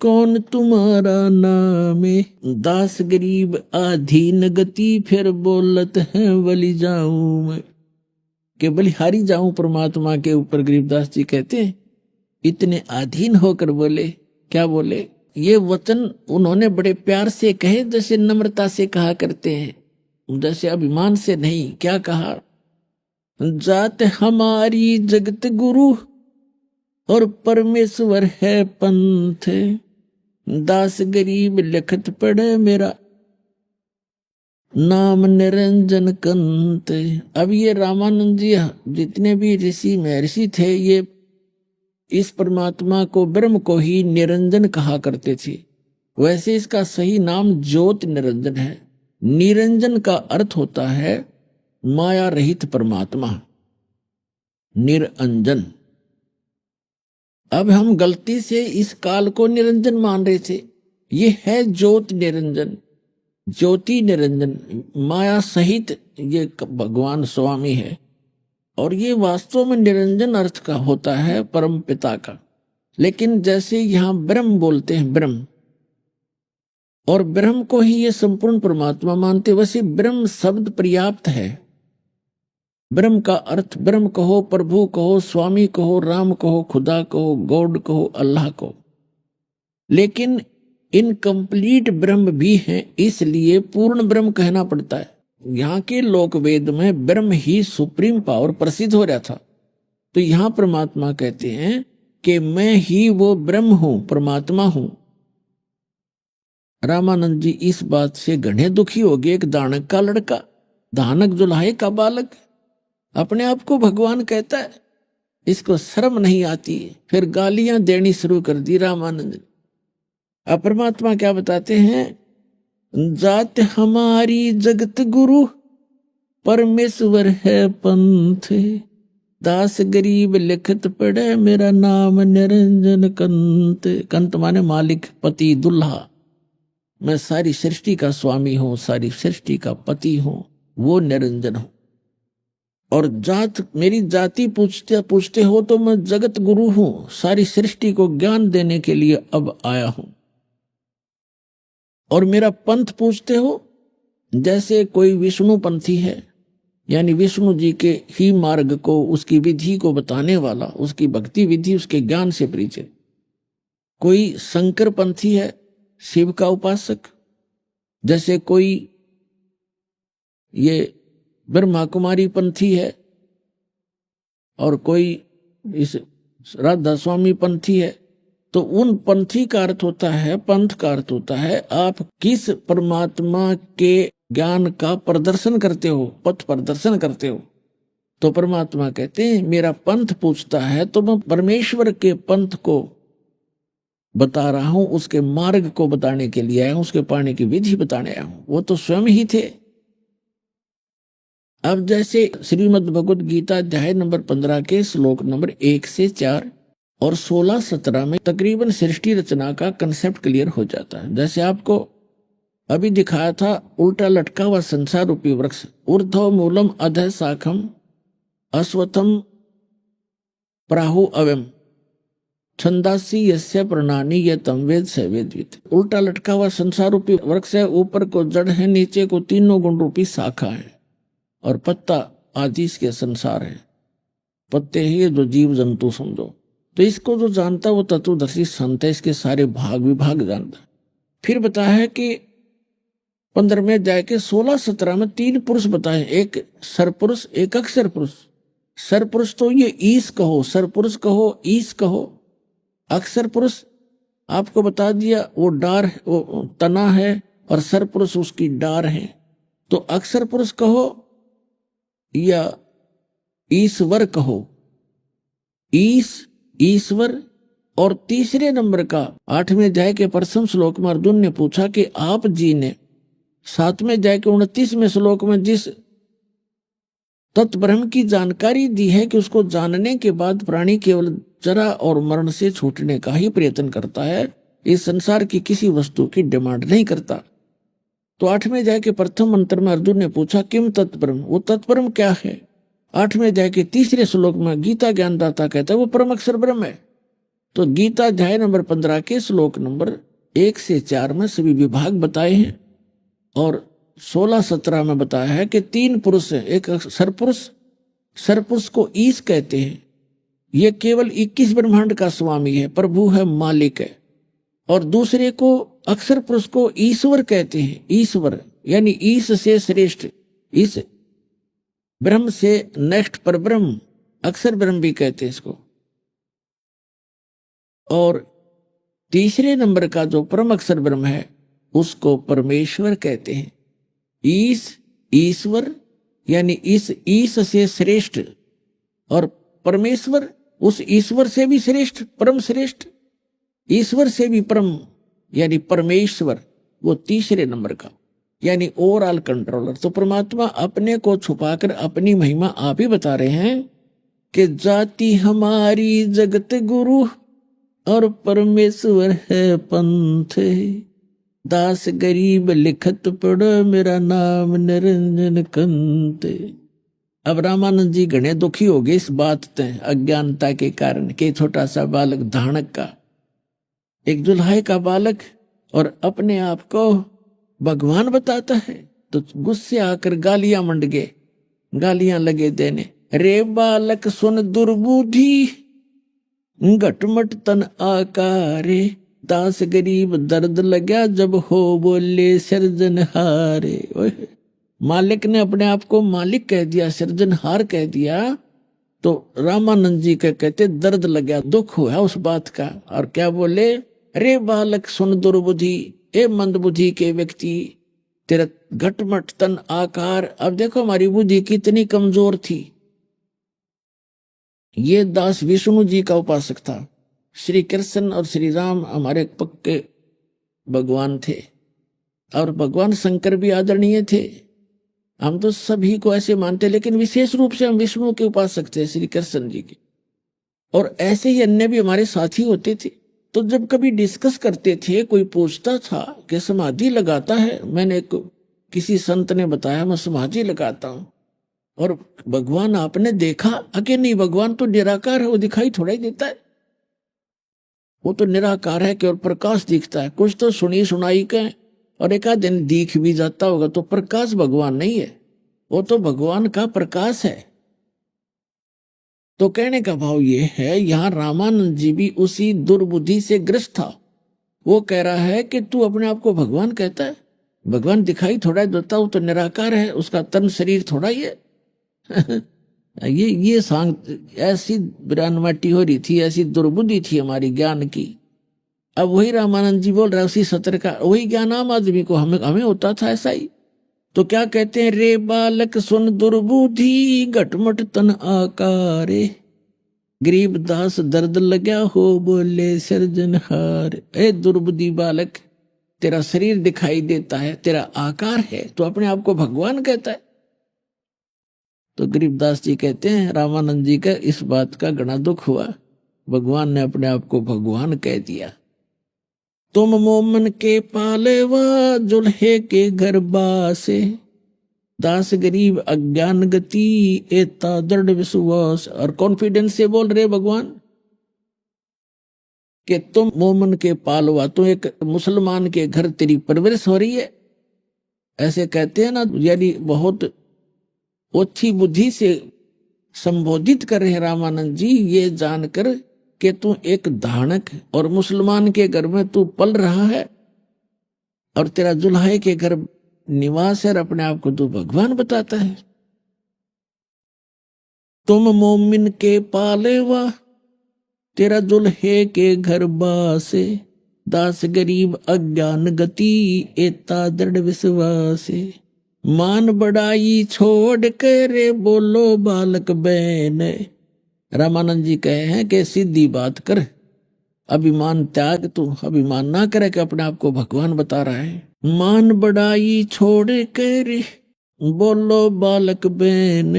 कौन तुम्हारा नाम है, दास गरीब आधीन गति फिर बोलत है बलि जाऊं मैं, कि बलिहारी जाऊं परमात्मा के ऊपर। गरीबदास जी कहते हैं इतने अधीन होकर बोले, क्या बोले, ये वचन उन्होंने बड़े प्यार से कहे जैसे नम्रता से कहा करते हैं, जैसे अभिमान से नहीं, क्या कहा, जात हमारी जगत गुरु और परमेश्वर है पंथ, दास गरीब लिखत पढ़े मेरा नाम निरंजन कंत। अब ये रामानंद जी जितने भी ऋषि महर्षि थे, ये इस परमात्मा को, ब्रह्म को ही निरंजन कहा करते थे। वैसे इसका सही नाम ज्योत निरंजन है। निरंजन का अर्थ होता है माया रहित परमात्मा, निरंजन। अब हम गलती से इस काल को निरंजन मान रहे थे। ये है ज्योत निरंजन, ज्योति निरंजन, माया सहित ये भगवान स्वामी है। और ये वास्तव में निरंजन अर्थ का होता है परम पिता का। लेकिन जैसे यहां ब्रह्म बोलते हैं, ब्रह्म, और ब्रह्म को ही ये संपूर्ण परमात्मा मानते, वैसे ब्रह्म शब्द पर्याप्त है। ब्रह्म का अर्थ ब्रह्म कहो, प्रभु कहो, स्वामी कहो, राम कहो, खुदा कहो, गॉड कहो, अल्लाह कहो। लेकिन इनकम्प्लीट ब्रह्म भी है, इसलिए पूर्ण ब्रह्म कहना पड़ता है। यहाँ के लोक वेद में ब्रह्म ही सुप्रीम पावर प्रसिद्ध हो रहा था। तो यहाँ परमात्मा कहते हैं कि मैं ही वो ब्रह्म हूं, परमात्मा हूं। रामानंद जी इस बात से घने दुखी हो गए। एक दानक का लड़का, दानक जुलाहे का बालक, अपने आप को भगवान कहता है, इसको शर्म नहीं आती। फिर गालियां देनी शुरू कर दी रामानंद। अब परमात्मा क्या बताते हैं, जात हमारी जगत गुरु परमेश्वर है पंथ, दास गरीब लिखत पढ़े मेरा नाम निरंजन कंत। कंत माने मालिक, पति, दुल्हा। मैं सारी सृष्टि का स्वामी हूं, सारी सृष्टि का पति हूं, वो निरंजन हूं। और जात, मेरी जाति पूछते हो तो मैं जगत गुरु हूं, सारी सृष्टि को ज्ञान देने के लिए अब आया हूं। और मेरा पंथ पूछते हो, जैसे कोई विष्णु पंथी है, यानी विष्णु जी के ही मार्ग को, उसकी विधि को बताने वाला, उसकी भक्ति विधि, उसके ज्ञान से परिचित। कोई शंकर पंथी है, शिव का उपासक। जैसे कोई ये ब्रह्मा कुमारी पंथी है, और कोई इस राधा स्वामी पंथी है। तो उन पंथी का अर्थ होता है, पंथ का अर्थ होता है आप किस परमात्मा के ज्ञान का प्रदर्शन करते हो, पथ प्रदर्शन करते हो। तो परमात्मा कहते हैं मेरा पंथ पूछता है तो मैं परमेश्वर के पंथ को बता रहा हूं, उसके मार्ग को बताने के लिए आया हूं, उसके पाने की विधि बताने आया हूं। वो तो स्वयं ही थे। अब जैसे श्रीमद् भगवद गीता अध्याय नंबर 15 के श्लोक नंबर 1 से 4 और 16-17 में तकरीबन सृष्टि रचना का कंसेप्ट क्लियर हो जाता है। जैसे आपको अभी दिखाया था, उल्टा लटका हुआ संसार रूपी वृक्ष, ऊर्ध्व मूलम अधः शाखम अश्वत्थम प्राहु अवम छंदासी यस्य प्रणानी ये तम वेद से वेदवित। उल्टा लटका हुआ संसार रूपी वृक्ष है, ऊपर को जड़ है, नीचे को तीनों गुण रूपी शाखा है, और पत्ता आदि इसके संसार है। पत्ते ही जो जीव जंतु समझो। तो इसको जो जानता वो तत्वदर्शी संत है, इसके सारे भाग विभाग जानता। फिर बताया है कि 15वें अध्याय के 16-17 में 3 पुरुष बताए, एक सरपुरुष, एक अक्षर पुरुष। सरपुरुष तो ये ईश कहो, सरपुरुष कहो, ईश कहो। अक्षर पुरुष आपको बता दिया, वो डार, वो तना है, और सरपुरुष उसकी डार है। तो अक्षर पुरुष कहो या ईश्वर कहो, ईश, ईश्वर। और तीसरे नंबर का 8वें अध्याय के प्रथम श्लोक में अर्जुन ने पूछा कि आप जी ने 7वें अध्याय के 29वें श्लोक में जिस तत्ब्रह्म की जानकारी दी है कि उसको जानने के बाद प्राणी केवल जरा और मरण से छूटने का ही प्रयत्न करता है, इस संसार की किसी वस्तु की डिमांड नहीं करता। तो 8वें अध्याय के प्रथम मंत्र में अर्जुन ने पूछा किम तत्ब्रह्म, वो तत्ब्रह्म क्या है। 8वें अध्याय के तीसरे श्लोक में गीता ज्ञानदाता कहता है वो परम अक्षर ब्रह्म है। तो गीता अध्याय नंबर 15 के श्लोक नंबर 1 से 4 में सभी विभाग बताए हैं, और 16-17 में बताया है कि 3 पुरुष है। एक सरपुरुष, सरपुरुष को ईश कहते हैं, ये केवल 21 ब्रह्मांड का स्वामी है, प्रभु है, मालिक है। और दूसरे को अक्षर पुरुष को ईश्वर कहते हैं, ईश्वर यानी ईश से श्रेष्ठ, इस ब्रह्म से नेक्स्ट पर ब्रह्म, अक्षर ब्रह्म भी कहते हैं इसको। और तीसरे नंबर का जो परम अक्षर ब्रह्म है उसको परमेश्वर कहते हैं। ईश ईश्वर यानी इस ईश से श्रेष्ठ, और परमेश्वर उस ईश्वर से भी श्रेष्ठ, परम श्रेष्ठ, ईश्वर से भी परम यानी परमेश्वर, वो तीसरे नंबर का यानी ओवरऑल कंट्रोलर। तो परमात्मा अपने को छुपाकर अपनी महिमा आप ही बता रहे हैं कि जाति हमारी जगत गुरु और परमेश्वर है पंथ, दास गरीब लिखत पढ़ो मेरा नाम निरंजन कंत। अब रामानंद जी घने दुखी हो गए इस बात से, अज्ञानता के कारण कि छोटा सा बालक धानक का, एक जुल्हाई का बालक और अपने आप को भगवान बताता है, तो गुस्से आकर गालियां मंड गए, गालियां लगे देने। रे बालक सुन दुर्बुद्धि घटमट तन आकारे, दास गरीब दर्द लगा जब हो बोले सृजनहारे। मालिक ने अपने आप को मालिक कह दिया, सृजनहार कह दिया, तो रामानंद जी के कहते दर्द लगा, दुख हुआ उस बात का। और क्या बोले, रे बालक सुन दुर्बुद्धि, ए मंदबुद्धि के व्यक्ति, तेरा घटमट तन आकार। अब देखो हमारी बुद्धि कितनी कमजोर थी। ये दास विष्णु जी का उपासक था, श्री कृष्ण और श्री राम हमारे पक्के भगवान थे, और भगवान शंकर भी आदरणीय थे। हम तो सभी को ऐसे मानते, लेकिन विशेष रूप से हम विष्णु के उपासक थे, श्री कृष्ण जी के। और ऐसे ही अन्य भी हमारे साथी होते थे। तो जब कभी डिस्कस करते थे, कोई पूछता था कि समाधि लगाता है, मैंने किसी संत ने बताया मैं समाधि लगाता हूं, और भगवान आपने देखा? अके नहीं, भगवान तो निराकार है, वो दिखाई थोड़ा ही देता है, वो तो निराकार है, केवल प्रकाश दिखता है। कुछ तो सुनी सुनाई का, और एक आध दिन दिख भी जाता होगा, तो प्रकाश भगवान नहीं है, वो तो भगवान का प्रकाश है। तो कहने का भाव ये है, यहां रामानंद जी भी उसी दुर्बुद्धि से ग्रस्त था। वो कह रहा है कि तू अपने आप को भगवान कहता है, भगवान दिखाई थोड़ा देता, वो तो निराकार है, उसका तन शरीर थोड़ा ही है। ये सांग ऐसी बिरानवाटी हो रही थी, ऐसी दुर्बुद्धि थी हमारी ज्ञान की। अब वही रामानंद जी बोल रहा है उसी सत्र का, वही ज्ञान आम आदमी को हमें होता था ऐसा ही। तो क्या कहते हैं, रे बालक सुन दुर्बुद्धि घटमट तन आकारे, गरीब दास दर्द लगा हो बोले सृजनहार। ए दुर्बुद्धि बालक, तेरा शरीर दिखाई देता है, तेरा आकार है, तो अपने आप को भगवान कहता है। तो गरीबदास जी कहते हैं रामानंद जी का इस बात का घना दुख हुआ, भगवान ने अपने आप को भगवान कह दिया। तुम मोमन के पालेवा जुल्हे के घर बासे, दास गरीब अज्ञान गति एता दृढ़ विश्वास। और कॉन्फिडेंस से बोल रहे भगवान कि तुम मोमन के पालवा, तो एक मुसलमान के घर तेरी परवरिश हो रही है, ऐसे कहते हैं ना, यानी बहुत ओछी बुद्धि से संबोधित कर रहे रामानंद जी, ये जानकर कि तू एक धानक और मुसलमान के घर में तू पल रहा है, और तेरा जुल्हाई के घर निवास है, और अपने आप को तू भगवान बताता है। तुम मोमिन के पालेवा, तेरा जुल्हे के घर बासे, दास गरीब अज्ञान गति एता दृढ़ विश्वासे। मान बड़ाई छोड़ करे बोलो बालक बैन। रामानंद जी कहे हैं कि सीधी बात कर, अभिमान त्याग, तू अभिमान ना करे कि अपने आप को भगवान बता रहा है। मान बड़ाई छोड़ करे बोलो बालक बैन,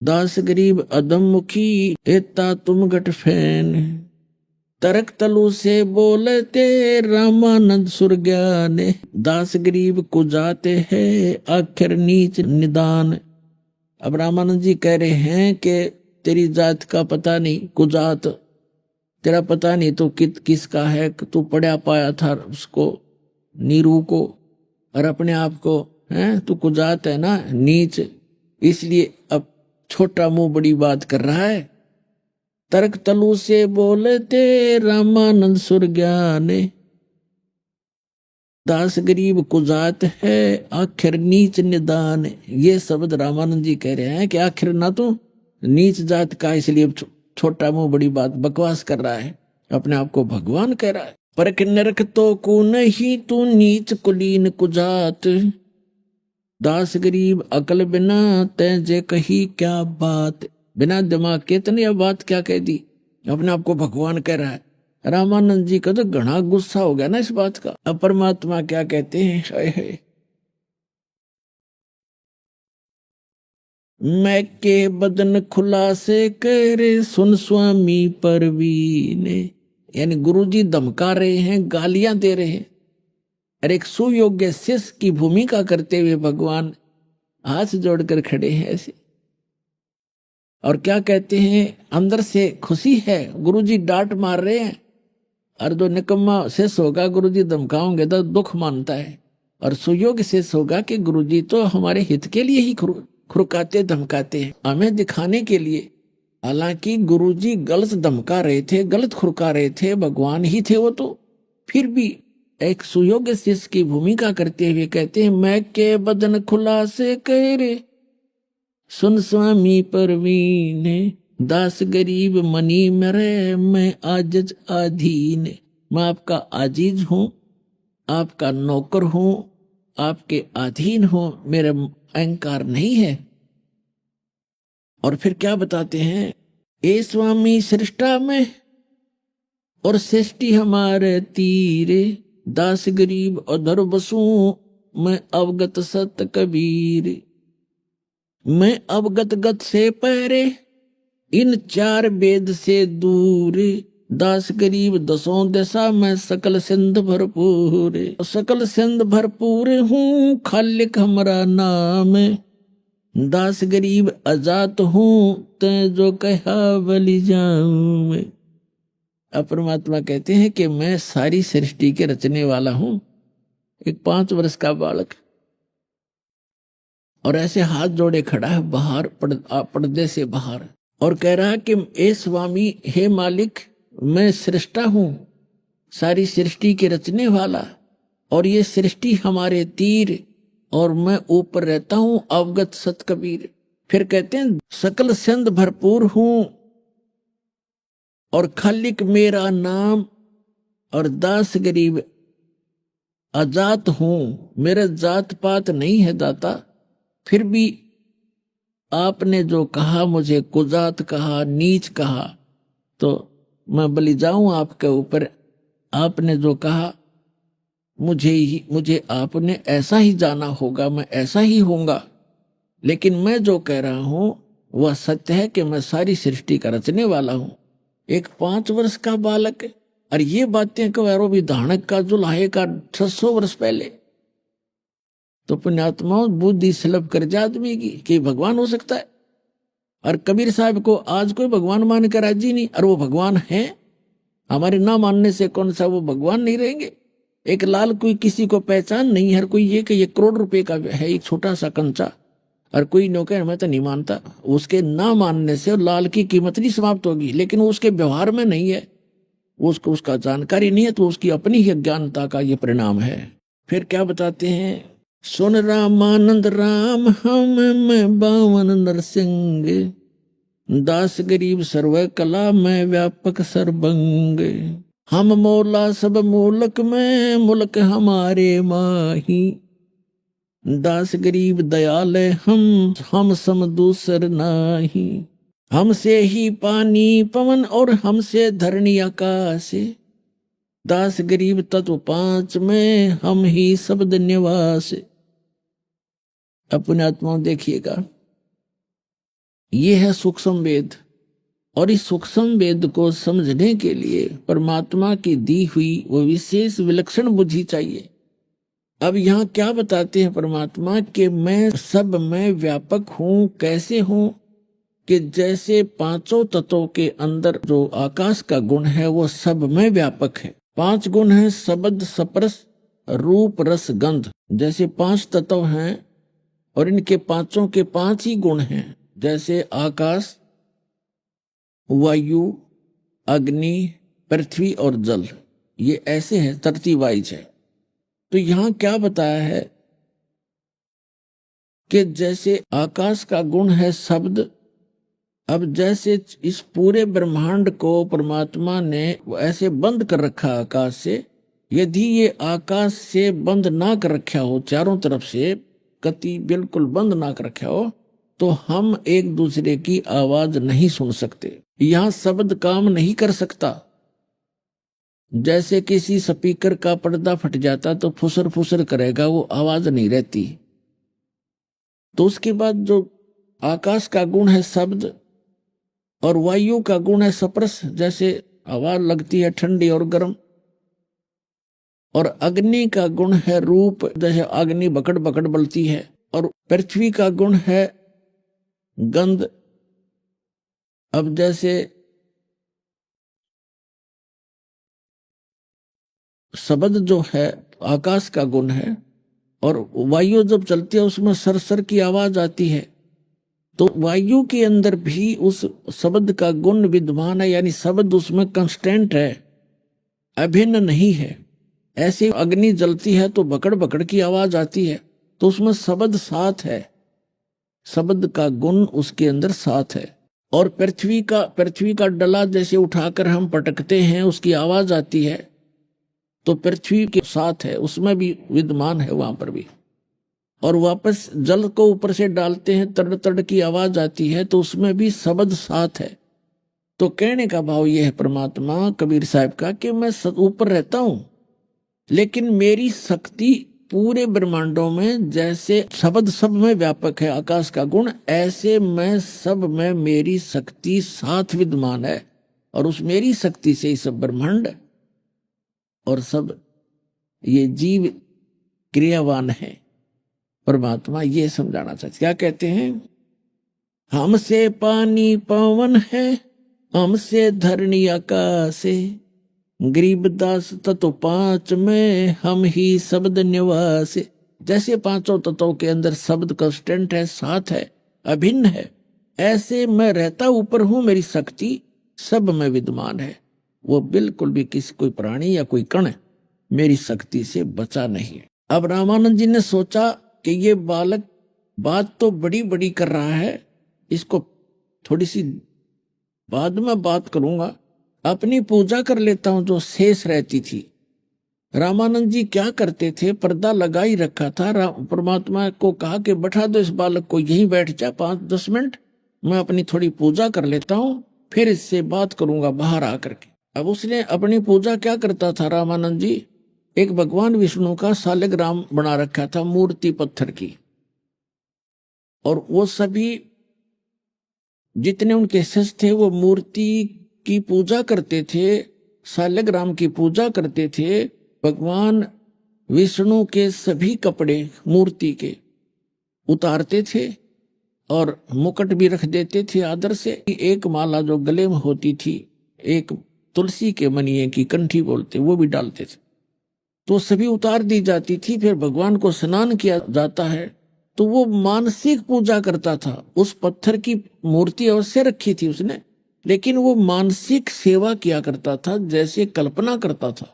दास गरीब अदम मुखी एता तुम गट फैन। तरक तलु से बोलते रामानंद सुरज्ञान, दास गरीब को जाते हैं आखिर नीच निदान। अब रामानंद जी कह रहे हैं कि तेरी जात का पता नहीं, कुजात तेरा पता नहीं तो किसका है, तू पढ़ा पाया था उसको नीरू को, और अपने आप को है तू कुजात है ना, नीच, इसलिए अब छोटा मुंह बड़ी बात कर रहा है। तर्क तलु से बोलते रामानंद सुरज्ञान, दास गरीब कुजात है आखिर नीच निदान। ये शब्द रामानंद जी कह रहे हैं कि आखिर ना तो नीच जात का, इसलिए छोटा मुंह बड़ी बात बकवास कर रहा है, अपने आप को भगवान कह रहा है। पर नरक तो को नहीं तू नीच कुलीन कुजात। दास गरीब अकल बिना तैजे कही क्या बात। बिना दिमाग के तने यह बात क्या कह दी, अपने आप को भगवान कह रहा है। रामानंद जी का तो घना गुस्सा हो गया ना इस बात का। अब परमात्मा क्या कहते हैं, हाय हाय, मैं के बदन खुलासे करे सुन स्वामी परवीन। यानी गुरुजी धमका रहे हैं, गालियां दे रहे हैं, और एक सुयोग्य शिष्य की भूमिका करते हुए भगवान हाथ जोड़कर खड़े हैं ऐसे। और क्या कहते हैं, अंदर से खुशी है, गुरुजी डांट मार रहे हैं, और जो निकम्मा शिष्य होगा गुरुजी धमकाओगे तो दुख मानता है, और सुयोग्य शिष्य होगा कि गुरुजी तो हमारे हित के लिए ही खुरकाते धमकाते हैं, हमें दिखाने के लिए। हालांकि गुरुजी गलत धमका रहे थे, गलत खुरका रहे थे, भगवान ही थे वो तो, फिर भी एक सुयोग्य शिष्य की भूमिका करते हुए कहते हैं, मैं के बदन खुला से कह रे सुन स्वामी परवीन। दास गरीब मनी मरे मैं आजिज अधीन। मैं आपका आजीज हूँ, आपका नौकर हूँ, आपके अधीन हूँ, मेरा अहंकार नहीं है। और फिर क्या बताते हैं, ए स्वामी सृष्टा में और सृष्टि हमारे तीरे। दास गरीब अधर बसू मैं अवगत सत कबीर। मैं अवगत गत से पहरे इन चार वेद से दूर। दास गरीब दसों दशा में सकल सिंध भरपूर। सकल सिंध भरपूर हूँ खालिक हमारा नाम। दास गरीब अजात हूँ ते जो कहा बलि जाऊं। अब परमात्मा कहते हैं कि मैं सारी सृष्टि के रचने वाला हूँ। एक 5 वर्ष का बालक और ऐसे हाथ जोड़े खड़ा है बाहर, पर्दे से बाहर, और कह रहा है कि ए स्वामी, हे मालिक, मैं सृष्टा हूँ, सारी सृष्टि के रचने वाला, और ये सृष्टि हमारे तीर, और मैं ऊपर रहता हूँ अवगत सत कबीर। फिर कहते हैं सकल सिंध भरपूर हूँ और खालिक मेरा नाम, और दास गरीब अजात हूँ, मेरा जात पात नहीं है दाता। फिर भी आपने जो कहा, मुझे कुजात कहा, नीच कहा, तो मैं बलि जाऊं आपके ऊपर। आपने जो कहा मुझे आपने ऐसा ही जाना होगा, मैं ऐसा ही होऊंगा। लेकिन मैं जो कह रहा हूं वह सत्य है कि मैं सारी सृष्टि का रचने वाला हूं। एक 5 वर्ष का बालक, और ये बातें कवैरो भी धानक का जुलाहे का 600 वर्ष पहले। तो पुण्यात्माओं, बुद्धि सुलभ कर जा आदमी की कि भगवान हो सकता है। और कबीर साहब को आज कोई भगवान मान कर राजी नहीं, और वो भगवान है। हमारे ना मानने से कौन सा वो भगवान नहीं रहेंगे। एक लाल कोई किसी को पहचान नहीं, हर कोई ये कि ये करोड़ रुपए का है एक छोटा सा कंचा, और कोई नौकर मैं तो नहीं मानता। उसके ना मानने से लाल की कीमत नहीं समाप्त होगी, लेकिन वो उसके व्यवहार में नहीं है, उसको उसका जानकारी नहीं है, तो उसकी अपनी ही अज्ञानता का ये परिणाम है। फिर क्या बताते हैं, सुन रामानंद राम हम मैं बावन नरसिंह। दास गरीब सर्व कला में व्यापक सर्वंग। हम मौला सब मूलक में मुल्क हमारे माही। दास गरीब दयाल हम सम दूसर नाही। हमसे ही पानी पवन और हमसे धरणी आकाश। दास गरीब तत्व 5 में हम ही शब्द निवास। अपने आत्माओं देखिएगा, ये है सूक्ष्म वेद, और इस सूक्ष्म वेद को समझने के लिए परमात्मा की दी हुई वो विशेष विलक्षण बुद्धि चाहिए। अब यहाँ क्या बताते हैं परमात्मा कि मैं सब में व्यापक हूँ। कैसे हूँ कि जैसे 5 तत्वों के अंदर जो आकाश का गुण है वो सब में व्यापक है। 5 गुण हैं, शब्द स्पर्श रूप रस गंध। जैसे 5 तत्व हैं और इनके 5 के 5 ही गुण हैं, जैसे आकाश, वायु, अग्नि, पृथ्वी और जल। ये ऐसे हैं, तरतीब वाइज है। तो यहां क्या बताया है कि जैसे आकाश का गुण है शब्द, अब जैसे इस पूरे ब्रह्मांड को परमात्मा ने ऐसे बंद कर रखा आकाश से, यदि ये आकाश से बंद ना कर रखा हो, चारों तरफ से कति बिल्कुल बंद ना कर रखा हो, तो हम एक दूसरे की आवाज नहीं सुन सकते। यहां शब्द काम नहीं कर सकता। जैसे किसी स्पीकर का पर्दा फट जाता तो फुसर फुसर करेगा, वो आवाज नहीं रहती। तो उसके बाद जो आकाश का गुण है शब्द और वायु का गुण है स्पर्श, जैसे आवाज लगती है ठंडी और गर्म, और अग्नि का गुण है रूप, जैसे अग्नि बकड़ बकड़ बलती है, और पृथ्वी का गुण है गंध। अब जैसे शब्द जो है आकाश का गुण है, और वायु जब चलती है उसमें सरसर की आवाज आती है, तो वायु के अंदर भी उस शब्द का गुण विद्यमान है, यानी शब्द उसमें कांस्टेंट है, अभिन्न नहीं है। ऐसे अग्नि जलती है तो बकड़ बकड़ की आवाज आती है, तो उसमें शब्द साथ है, शब्द का गुण उसके अंदर साथ है। और पृथ्वी का डला जैसे उठाकर हम पटकते हैं, उसकी आवाज आती है, तो पृथ्वी के साथ है, उसमें भी विद्यमान है वहां पर भी। और वापस जल को ऊपर से डालते हैं, तड़ तड़ की आवाज आती है, तो उसमें भी शब्द साथ है। तो कहने का भाव यह है परमात्मा कबीर साहब का कि मैं ऊपर रहता हूं, लेकिन मेरी शक्ति पूरे ब्रह्मांडों में, जैसे शब्द सब में व्यापक है आकाश का गुण, ऐसे मैं सब में मेरी शक्ति साथ विद्यमान है, और उस मेरी शक्ति से ही सब ब्रह्मांड और सब ये जीव क्रियावान है। परमात्मा ये समझाना चाहते, क्या कहते हैं, हमसे पानी पवन है, हमसे धरणी आकाश, गरीबदास तत्व पांच में हम ही शब्द निवास। जैसे पांचों तत्वों के अंदर शब्द कांस्टेंट है, साथ है, अभिन्न है, ऐसे मैं रहता ऊपर हूं, मेरी शक्ति सब में विद्यमान है। वो बिल्कुल भी किसी कोई प्राणी या कोई कण मेरी शक्ति से बचा नहीं है। अब रामानंद जी ने सोचा कि ये बालक बात तो बड़ी बड़ी कर रहा है, इसको थोड़ी सी बाद में बात करूंगा, अपनी पूजा कर लेता हूं जो शेष रहती थी। रामानंद जी क्या करते थे, पर्दा लगा ही रखा था, परमात्मा को कहा कि बैठा दो इस बालक को, यहीं बैठ जा 5-10 मिनट, मैं अपनी थोड़ी पूजा कर लेता हूं, फिर इससे बात करूंगा बाहर आकर के। अब उसने अपनी पूजा क्या करता था रामानंद जी, एक भगवान विष्णु का सालिग्राम बना रखा था मूर्ति पत्थर की, और वो सभी जितने उनके शिष्य थे वो मूर्ति की पूजा करते थे, सालिग्राम की पूजा करते थे। भगवान विष्णु के सभी कपड़े मूर्ति के उतारते थे और मुकुट भी रख देते थे आदर से। एक माला जो गले में होती थी, एक तुलसी के मनिये की कंठी बोलते, वो भी डालते थे, तो सभी उतार दी जाती थी। फिर भगवान को स्नान किया जाता है, तो वो मानसिक पूजा करता था। उस पत्थर की मूर्ति अवश्य रखी थी उसने, लेकिन वो मानसिक सेवा किया करता था, जैसे कल्पना करता था,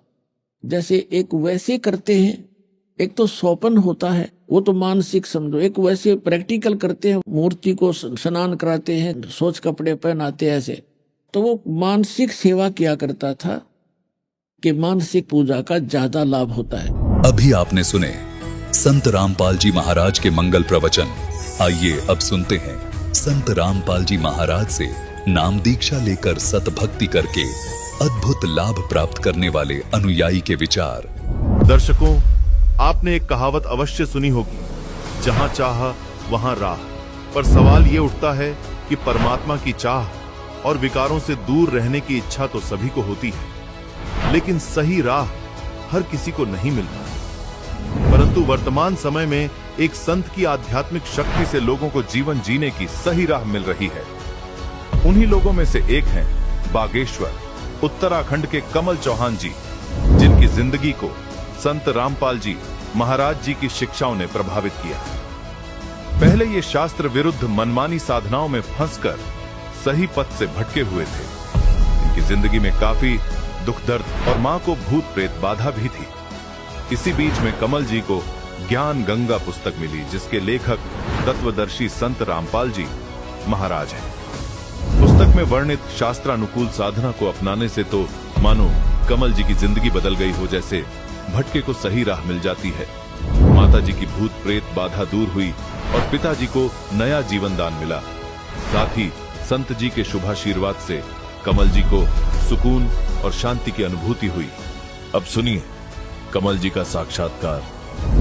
जैसे एक वैसे करते हैं, एक तो सौपन होता है, वो तो मानसिक समझो, एक वैसे प्रैक्टिकल करते हैं, मूर्ति को स्नान कराते हैं, सोच कपड़े पहनाते हैं, ऐसे। तो वो मानसिक सेवा किया करता था कि मानसिक पूजा का ज्यादा लाभ होता है। अभी आपने सुने संत रामपाल जी महाराज के मंगल प्रवचन। आइए अब सुनते हैं संत रामपाल जी महाराज से नाम दीक्षा लेकर सतभक्ति करके अद्भुत लाभ प्राप्त करने वाले अनुयायी के विचार। दर्शकों, आपने एक कहावत अवश्य सुनी होगी, जहां चाह वहां राह। पर सवाल ये उठता है कि परमात्मा की चाह और विकारों से दूर रहने की इच्छा तो सभी को होती है, लेकिन सही राह हर किसी को नहीं मिलता। परंतु वर्तमान समय में एक संत की आध्यात्मिक शक्ति से लोगों को जीवन जीने की सही राह मिल रही है। उन्हीं लोगों में से एक हैं बागेश्वर, उत्तराखंड के कमल चौहान जी, जिनकी जिंदगी को संत रामपाल जी महाराज जी की शिक्षाओं ने प्रभावित किया। पहले ये शास्त्र विरुद्ध मनमानी साधनाओं में फंसकर सही पथ से भटके हुए थे। इनकी जिंदगी में काफी दुख दर्द और मां को भूत प्रेत बाधा भी थी। इसी बीच में कमल जी को ज्ञान गंगा पुस्तक मिली, जिसके लेखक तत्वदर्शी संत रामपाल जी महाराज हैं। पुस्तक में वर्णित शास्त्रानुकूल साधना को अपनाने से तो मानो कमल जी की जिंदगी बदल गई हो, जैसे भटके को सही राह मिल जाती है। माता जी की भूत प्रेत बाधा दूर हुई और पिताजी को नया जीवन दान मिला। साथ ही संत जी के शुभाशीर्वाद से कमल जी को सुकून और शांति की अनुभूति हुई। अब सुनिए कमल जी का साक्षात्कार,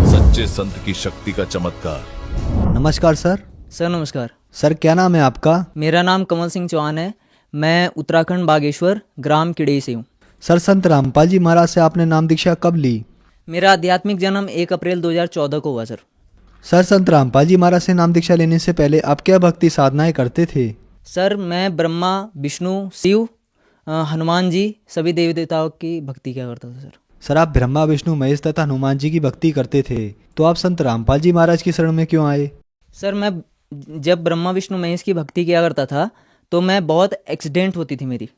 सच्चे संत की शक्ति का चमत्कार। नमस्कार सर। सर नमस्कार। सर क्या नाम है आपका? मेरा नाम कमल सिंह चौहान है। मैं उत्तराखंड बागेश्वर ग्राम किड़ई से हूँ। सर संत रामपाल जी महाराज से आपने नाम दीक्षा कब ली? मेरा आध्यात्मिक जन्म 1 अप्रैल 2014 को हुआ सर। सर संत रामपाल जी महाराज से नाम दीक्षा लेने से पहले आप क्या भक्ति साधनाएं करते थे? सर मैं ब्रह्मा, विष्णु, शिव, हनुमान जी सभी देवी देवताओं की भक्ति किया करता था सर। सर आप ब्रह्मा, विष्णु, महेश तथा हनुमान जी की भक्ति करते थे, तो आप संत रामपाल जी महाराज की शरण में क्यों आए? सर मैं जब ब्रह्मा, विष्णु, महेश की भक्ति किया करता था तो मैं बहुत एक्सीडेंट होती थी मेरी,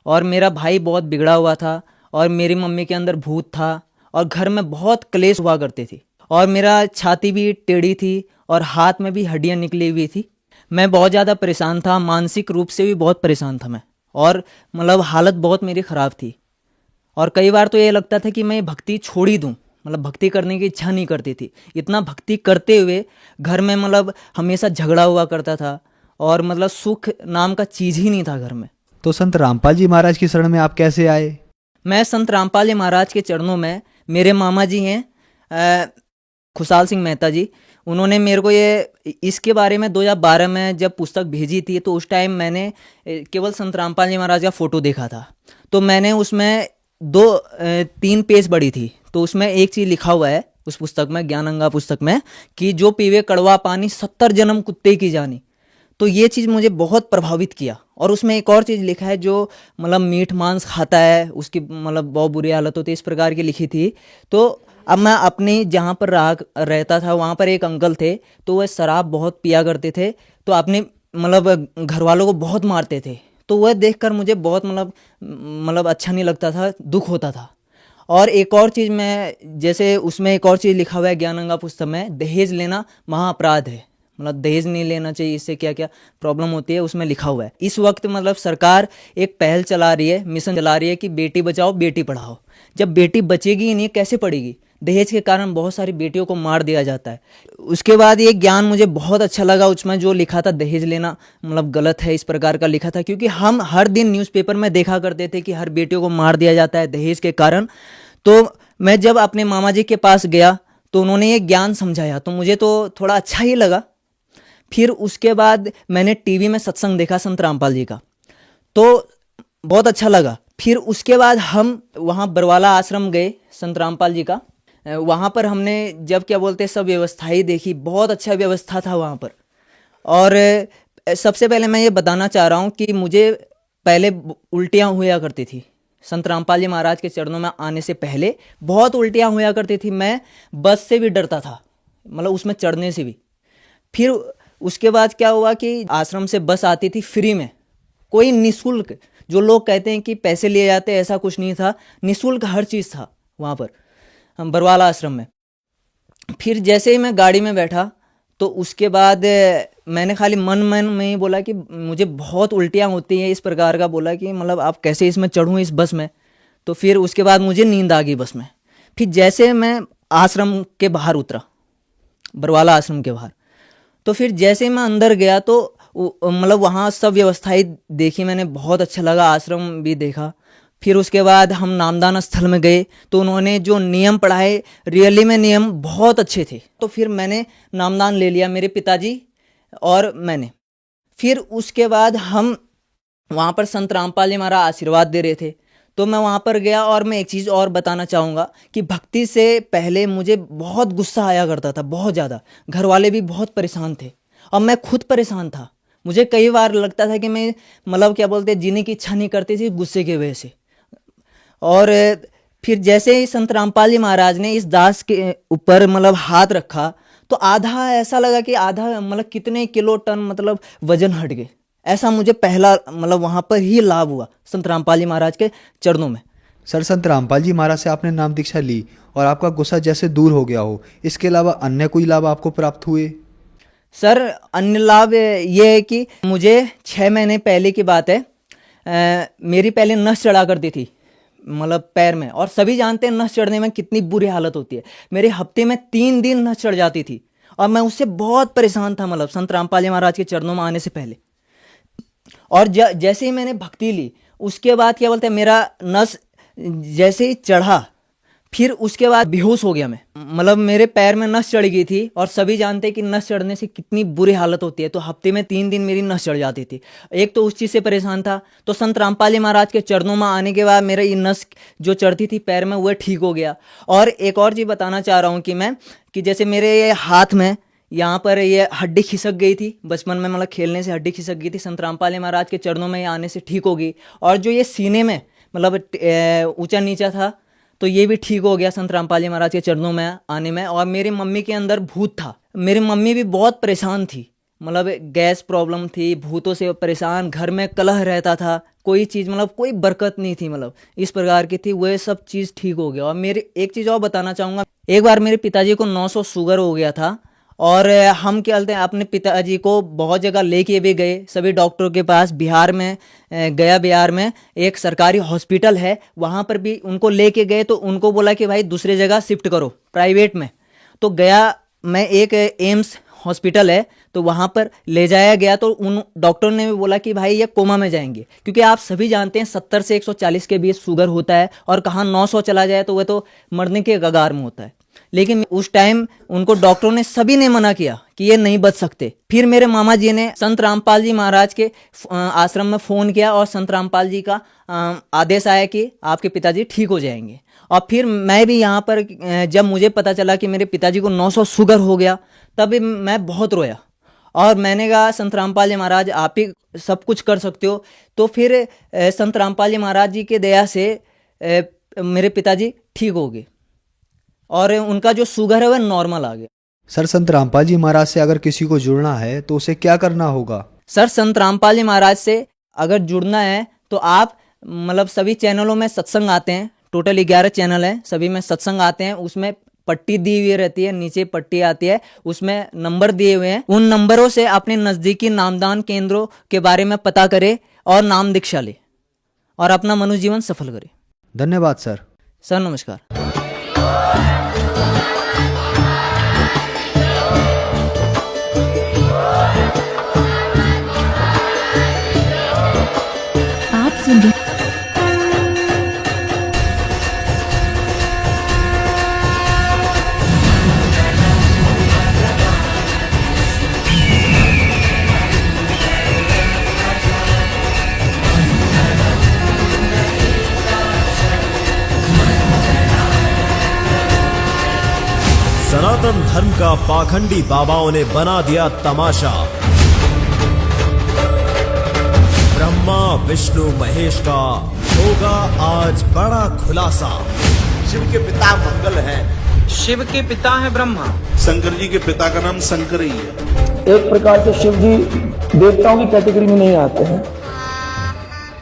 और मेरा भाई बहुत बिगड़ा हुआ था, और मेरी मम्मी के अंदर भूत था, और घर में बहुत क्लेश हुआ करते थे, और मेरा छाती भी टेढ़ी थी और हाथ में भी हड्डियां निकली हुई थी। मैं बहुत ज़्यादा परेशान था, मानसिक रूप से भी बहुत परेशान था मैं, और मतलब हालत बहुत मेरी ख़राब थी। और कई बार तो ये लगता था कि मैं भक्ति छोड़ ही दूँ, मतलब भक्ति करने की इच्छा नहीं करती थी। इतना भक्ति करते हुए घर में मतलब हमेशा झगड़ा हुआ करता था, और मतलब सुख नाम का चीज़ ही नहीं था घर में। तो संत रामपाल जी महाराज की शरण में आप कैसे आए? मैं संत रामपाल जी महाराज के चरणों में, मेरे मामा जी हैं खुशाल सिंह मेहता जी, उन्होंने मेरे को ये इसके बारे में 2012 में जब पुस्तक भेजी थी, तो उस टाइम मैंने केवल संत रामपाल जी महाराज का फ़ोटो देखा था। तो मैंने उसमें 2-3 पेज पढ़ी थी, तो उसमें एक चीज़ लिखा हुआ है उस पुस्तक में, ज्ञान गंगा पुस्तक में, कि जो पीवे कड़वा पानी 70 जन्म कुत्ते की जानी। तो ये चीज़ मुझे बहुत प्रभावित किया। और उसमें एक और चीज़ लिखा है, जो मतलब मीट मांस खाता है उसकी मतलब बहुत बुरी हालत होती है, इस प्रकार की लिखी थी। तो अब मैं अपने जहाँ पर रहता था वहाँ पर एक अंकल थे, तो वह शराब बहुत पिया करते थे, तो अपने मतलब घर वालों को बहुत मारते थे। तो वह देखकर मुझे बहुत मतलब अच्छा नहीं लगता था, दुख होता था। और एक और चीज़ मैं, जैसे उसमें एक और चीज़ लिखा हुआ है ज्ञान गंगा पुस्तक में, दहेज लेना महाअपराध है, मतलब दहेज नहीं लेना चाहिए, इससे क्या क्या प्रॉब्लम होती है उसमें लिखा हुआ है। इस वक्त मतलब सरकार एक पहल चला रही है, मिशन चला रही है कि बेटी बचाओ बेटी पढ़ाओ। जब बेटी बचेगी ही नहीं, कैसे पढ़ेगी? दहेज के कारण बहुत सारी बेटियों को मार दिया जाता है। उसके बाद ये ज्ञान मुझे बहुत अच्छा लगा, उसमें जो लिखा था दहेज लेना मतलब गलत है, इस प्रकार का लिखा था। क्योंकि हम हर दिन न्यूज़पेपर में देखा करते थे कि हर बेटियों को मार दिया जाता है दहेज के कारण। तो मैं जब अपने मामा जी के पास गया तो उन्होंने ये ज्ञान समझाया, तो मुझे तो थोड़ा अच्छा ही लगा। फिर उसके बाद मैंने टीवी में सत्संग देखा संत रामपाल जी का, तो बहुत अच्छा लगा। फिर उसके बाद हम वहाँ बरवाला आश्रम गए संत रामपाल जी का। वहाँ पर हमने जब क्या बोलते सब व्यवस्थाएं देखी, बहुत अच्छा व्यवस्था था वहाँ पर। और सबसे पहले मैं ये बताना चाह रहा हूँ कि मुझे पहले उल्टियाँ हुआ करती थी। संत रामपाल जी महाराज के चरणों में आने से पहले बहुत उल्टियाँ हुआ करती थी। मैं बस से भी डरता था, मतलब उसमें चढ़ने से भी। फिर उसके बाद क्या हुआ कि आश्रम से बस आती थी फ्री में, कोई निःशुल्क, जो लोग कहते हैं कि पैसे लिए जाते, ऐसा कुछ नहीं था, निःशुल्क हर चीज़ था वहाँ पर बरवाला आश्रम में। फिर जैसे ही मैं गाड़ी में बैठा तो उसके बाद मैंने खाली मन में ही बोला कि मुझे बहुत उल्टियाँ होती हैं, इस प्रकार का बोला कि मतलब आप कैसे इसमें चढ़ूँ इस बस में। तो फिर उसके बाद मुझे नींद आ गई बस में। फिर जैसे मैं आश्रम के बाहर उतरा, बरवाला आश्रम के बाहर, तो फिर जैसे मैं अंदर गया तो मतलब वहाँ सब व्यवस्थाएं देखी मैंने, बहुत अच्छा लगा, आश्रम भी देखा। फिर उसके बाद हम नामदान स्थल में गए तो उन्होंने जो नियम पढ़ाए, रियली में नियम बहुत अच्छे थे। तो फिर मैंने नामदान ले लिया, मेरे पिताजी और मैंने। फिर उसके बाद हम वहाँ पर संत रामपाल जी हमारा आशीर्वाद दे रहे थे, तो मैं वहाँ पर गया। और मैं एक चीज़ और बताना चाहूँगा कि भक्ति से पहले मुझे बहुत गुस्सा आया करता था, बहुत ज़्यादा। घर वाले भी बहुत परेशान थे और मैं खुद परेशान था। मुझे कई बार लगता था कि मैं मतलब क्या बोलते जीने की इच्छा नहीं करती थी गुस्से की वजह से। और फिर जैसे ही संत रामपाल जी महाराज ने इस दास के ऊपर मतलब हाथ रखा तो आधा ऐसा लगा कि आधा मतलब कितने किलो टन मतलब वजन हट गए। ऐसा मुझे पहला मतलब वहाँ पर ही लाभ हुआ संत रामपाल जी महाराज के चरणों में। सर, संत रामपाल जी महाराज से आपने नाम दीक्षा ली और आपका गुस्सा जैसे दूर हो गया हो, इसके अलावा अन्य कोई लाभ आपको प्राप्त हुए? सर, अन्य लाभ ये है कि मुझे 6 महीने पहले की बात है, मेरी पहले नस चढ़ा करती थी, मतलब पैर में, और सभी जानते हैं नस चढ़ने में कितनी बुरी हालत होती है। मेरे हफ्ते में 3 दिन नस चढ़ जाती थी और मैं उससे बहुत परेशान था, मतलब संत रामपाल जी महाराज के चरणों में आने से पहले। और जैसे ही मैंने भक्ति ली, उसके बाद क्या बोलते हैं, मेरा नस जैसे ही चढ़ा, फिर उसके बाद बेहोश हो गया मैं, मतलब मेरे पैर में नस चढ़ गई थी और सभी जानते हैं कि नस चढ़ने से कितनी बुरी हालत होती है। तो हफ्ते में 3 दिन मेरी नस चढ़ जाती थी। एक तो उस चीज़ से परेशान था, तो संत रामपाल जी महाराज के चरणों में आने के बाद मेरा ये नस जो चढ़ती थी पैर में, वह ठीक हो गया। और एक और चीज़ बताना चाह रहा हूँ कि जैसे मेरे ये हाथ में यहाँ पर ये हड्डी खिसक गई थी बचपन में, मतलब खेलने से हड्डी खिसक गई थी, संत रामपाल जी महाराज के चरणों में आने से ठीक हो गई। और जो ये सीने में मतलब ऊंचा नीचा था, तो ये भी ठीक हो गया संत रामपाल जी महाराज के चरणों में आने में। और मेरी मम्मी के अंदर भूत था, मेरी मम्मी भी बहुत परेशान थी, मतलब गैस प्रॉब्लम थी, भूतों से परेशान, घर में कलह रहता था, कोई चीज़ मतलब कोई बरकत नहीं थी, मतलब इस प्रकार की थी, वह सब चीज़ ठीक हो गया। और मेरे एक चीज़ और बताना चाहूँगा, एक बार मेरे पिताजी को 900 शुगर हो गया था और हम क्या बोलते हैं, अपने पिताजी को बहुत जगह लेके भी गए, सभी डॉक्टरों के पास। बिहार में गया, बिहार में एक सरकारी हॉस्पिटल है, वहाँ पर भी उनको लेके गए, तो उनको बोला कि भाई दूसरे जगह शिफ्ट करो प्राइवेट में। तो गया मैं, एक एम्स हॉस्पिटल है, तो वहाँ पर ले जाया गया, तो उन डॉक्टर ने भी बोला कि भाई ये कोमा में जाएंगे, क्योंकि आप सभी जानते हैं 70 से 140 के बीच शुगर होता है, और कहाँ 900 चला जाए तो वह तो मरने के कगार में होता है। लेकिन उस टाइम उनको डॉक्टरों ने सभी ने मना किया कि ये नहीं बच सकते। फिर मेरे मामा जी ने संत रामपाल जी महाराज के आश्रम में फ़ोन किया और संत रामपाल जी का आदेश आया कि आपके पिताजी ठीक हो जाएंगे। और फिर मैं भी यहाँ पर जब मुझे पता चला कि मेरे पिताजी को 900 शुगर हो गया, तब मैं बहुत रोया और मैंने कहा संत रामपाल जी महाराज आप ही सब कुछ कर सकते हो। तो फिर संत रामपाल जी महाराज जी के दया से मेरे पिताजी ठीक हो गए और उनका जो शुगर है वह नॉर्मल आ गया। सर, संत रामपाल जी महाराज से अगर किसी को जुड़ना है तो उसे क्या करना होगा? सर, संत रामपाल जी महाराज से अगर जुड़ना है तो आप मतलब सभी चैनलों में सत्संग आते हैं, टोटल 11 चैनल हैं, सभी में सत्संग आते हैं, उसमें पट्टी दी हुई रहती है, नीचे पट्टी आती है, उसमें नंबर दिए हुए हैं, उन नंबरों से अपने नज़दीकी नामदान केंद्रों के बारे में पता करें और नाम दीक्षा ले और अपना मनुष्य जीवन सफल करें। धन्यवाद सर। सर नमस्कार। आप सुन रहे सनातन धर्म का पाखंडी बाबाओं ने बना दिया तमाशा। ब्रह्मा विष्णु महेश का होगा आज बड़ा खुलासा। शिव के पिता मंगल हैं। शिव के पिता है ब्रह्मा। शंकर जी के पिता का नाम शंकर ही है। एक प्रकार से शिव जी देवताओं की कैटेगरी में नहीं आते हैं।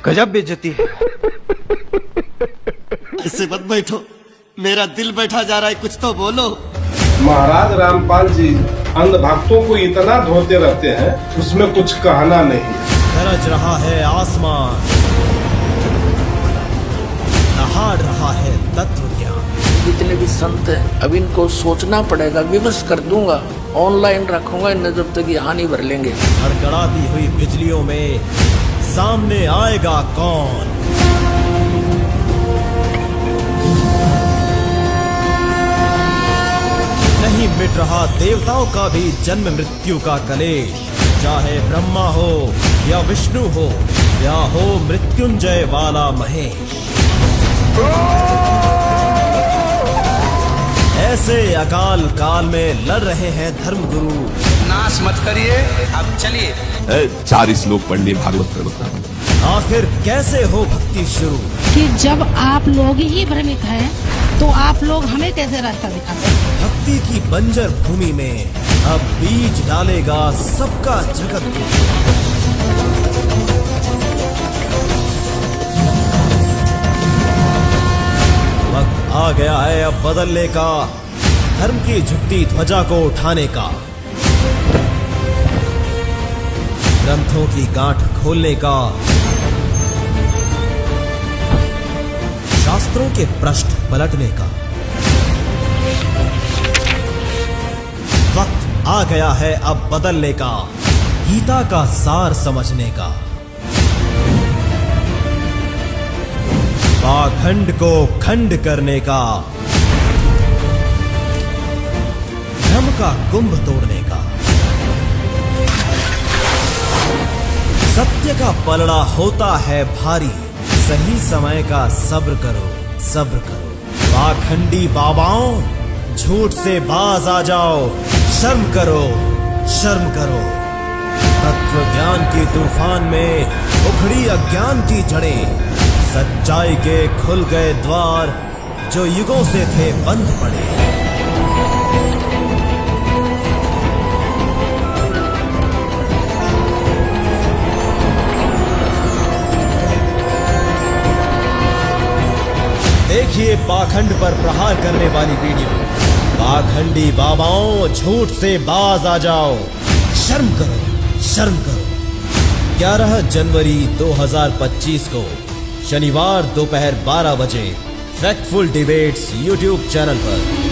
गजब बेइज्जती है। ऐसे मत बैठो, मेरा दिल बैठा जा रहा है, कुछ तो बोलो। महाराज रामपाल जी अंध भक्तों को इतना धोते रहते हैं, उसमें कुछ कहना नहीं। गरज रहा है आसमान, दहाड़ रहा है तत्व ज्ञान। जितने भी संत हैं अब इनको सोचना पड़ेगा, विमर्श कर दूंगा, ऑनलाइन रखूंगा इन्हें, जब तक यहाँ नहीं भर लेंगे। गड़गड़ाती हुई बिजलियों में सामने आएगा कौन? नहीं मिट रहा देवताओं का भी जन्म मृत्यु का कलेश। चाहे ब्रह्मा हो या विष्णु हो या हो मृत्युंजय वाला महेश। ऐसे अकाल काल में लड़ रहे हैं धर्म गुरु। नाश मत करिए, अब चलिए। 4 श्लोक पढ़िए भागवत प्रवक्ता। आखिर कैसे हो भक्ति शुरू? कि जब आप लोग ही भ्रमित हैं तो आप लोग हमें कैसे रास्ता दिखाते हैं? भक्ति की बंजर भूमि में अब बीज डालेगा सबका जगत गुरु। आ गया है अब बदलने का, धर्म की झुकती ध्वजा को उठाने का, ग्रंथों की गांठ खोलने का, शास्त्रों के पृष्ठ पलटने का। वक्त आ गया है अब बदलने का, गीता का सार समझने का, पाखंड को खंड करने का, भ्रम का कुंभ तोड़ने का, सत्य का पलड़ा होता है भारी, सही समय का सब्र करो, सब्र करो। पाखंडी बाबाओं, झूठ से बाज आ जाओ, शर्म करो, शर्म करो। तत्व ज्ञान की तूफान में उखड़ी अज्ञान की जड़ें, सच्चाई के खुल गए द्वार जो युगों से थे बंद पड़े। देखिए पाखंड पर प्रहार करने वाली वीडियो। पाखंडी बाबाओं, झूठ से बाज आ जाओ, शर्म करो, शर्म करो। 11 जनवरी 2025 को शनिवार दोपहर 12 बजे फैक्टफुल डिबेट्स यूट्यूब चैनल पर।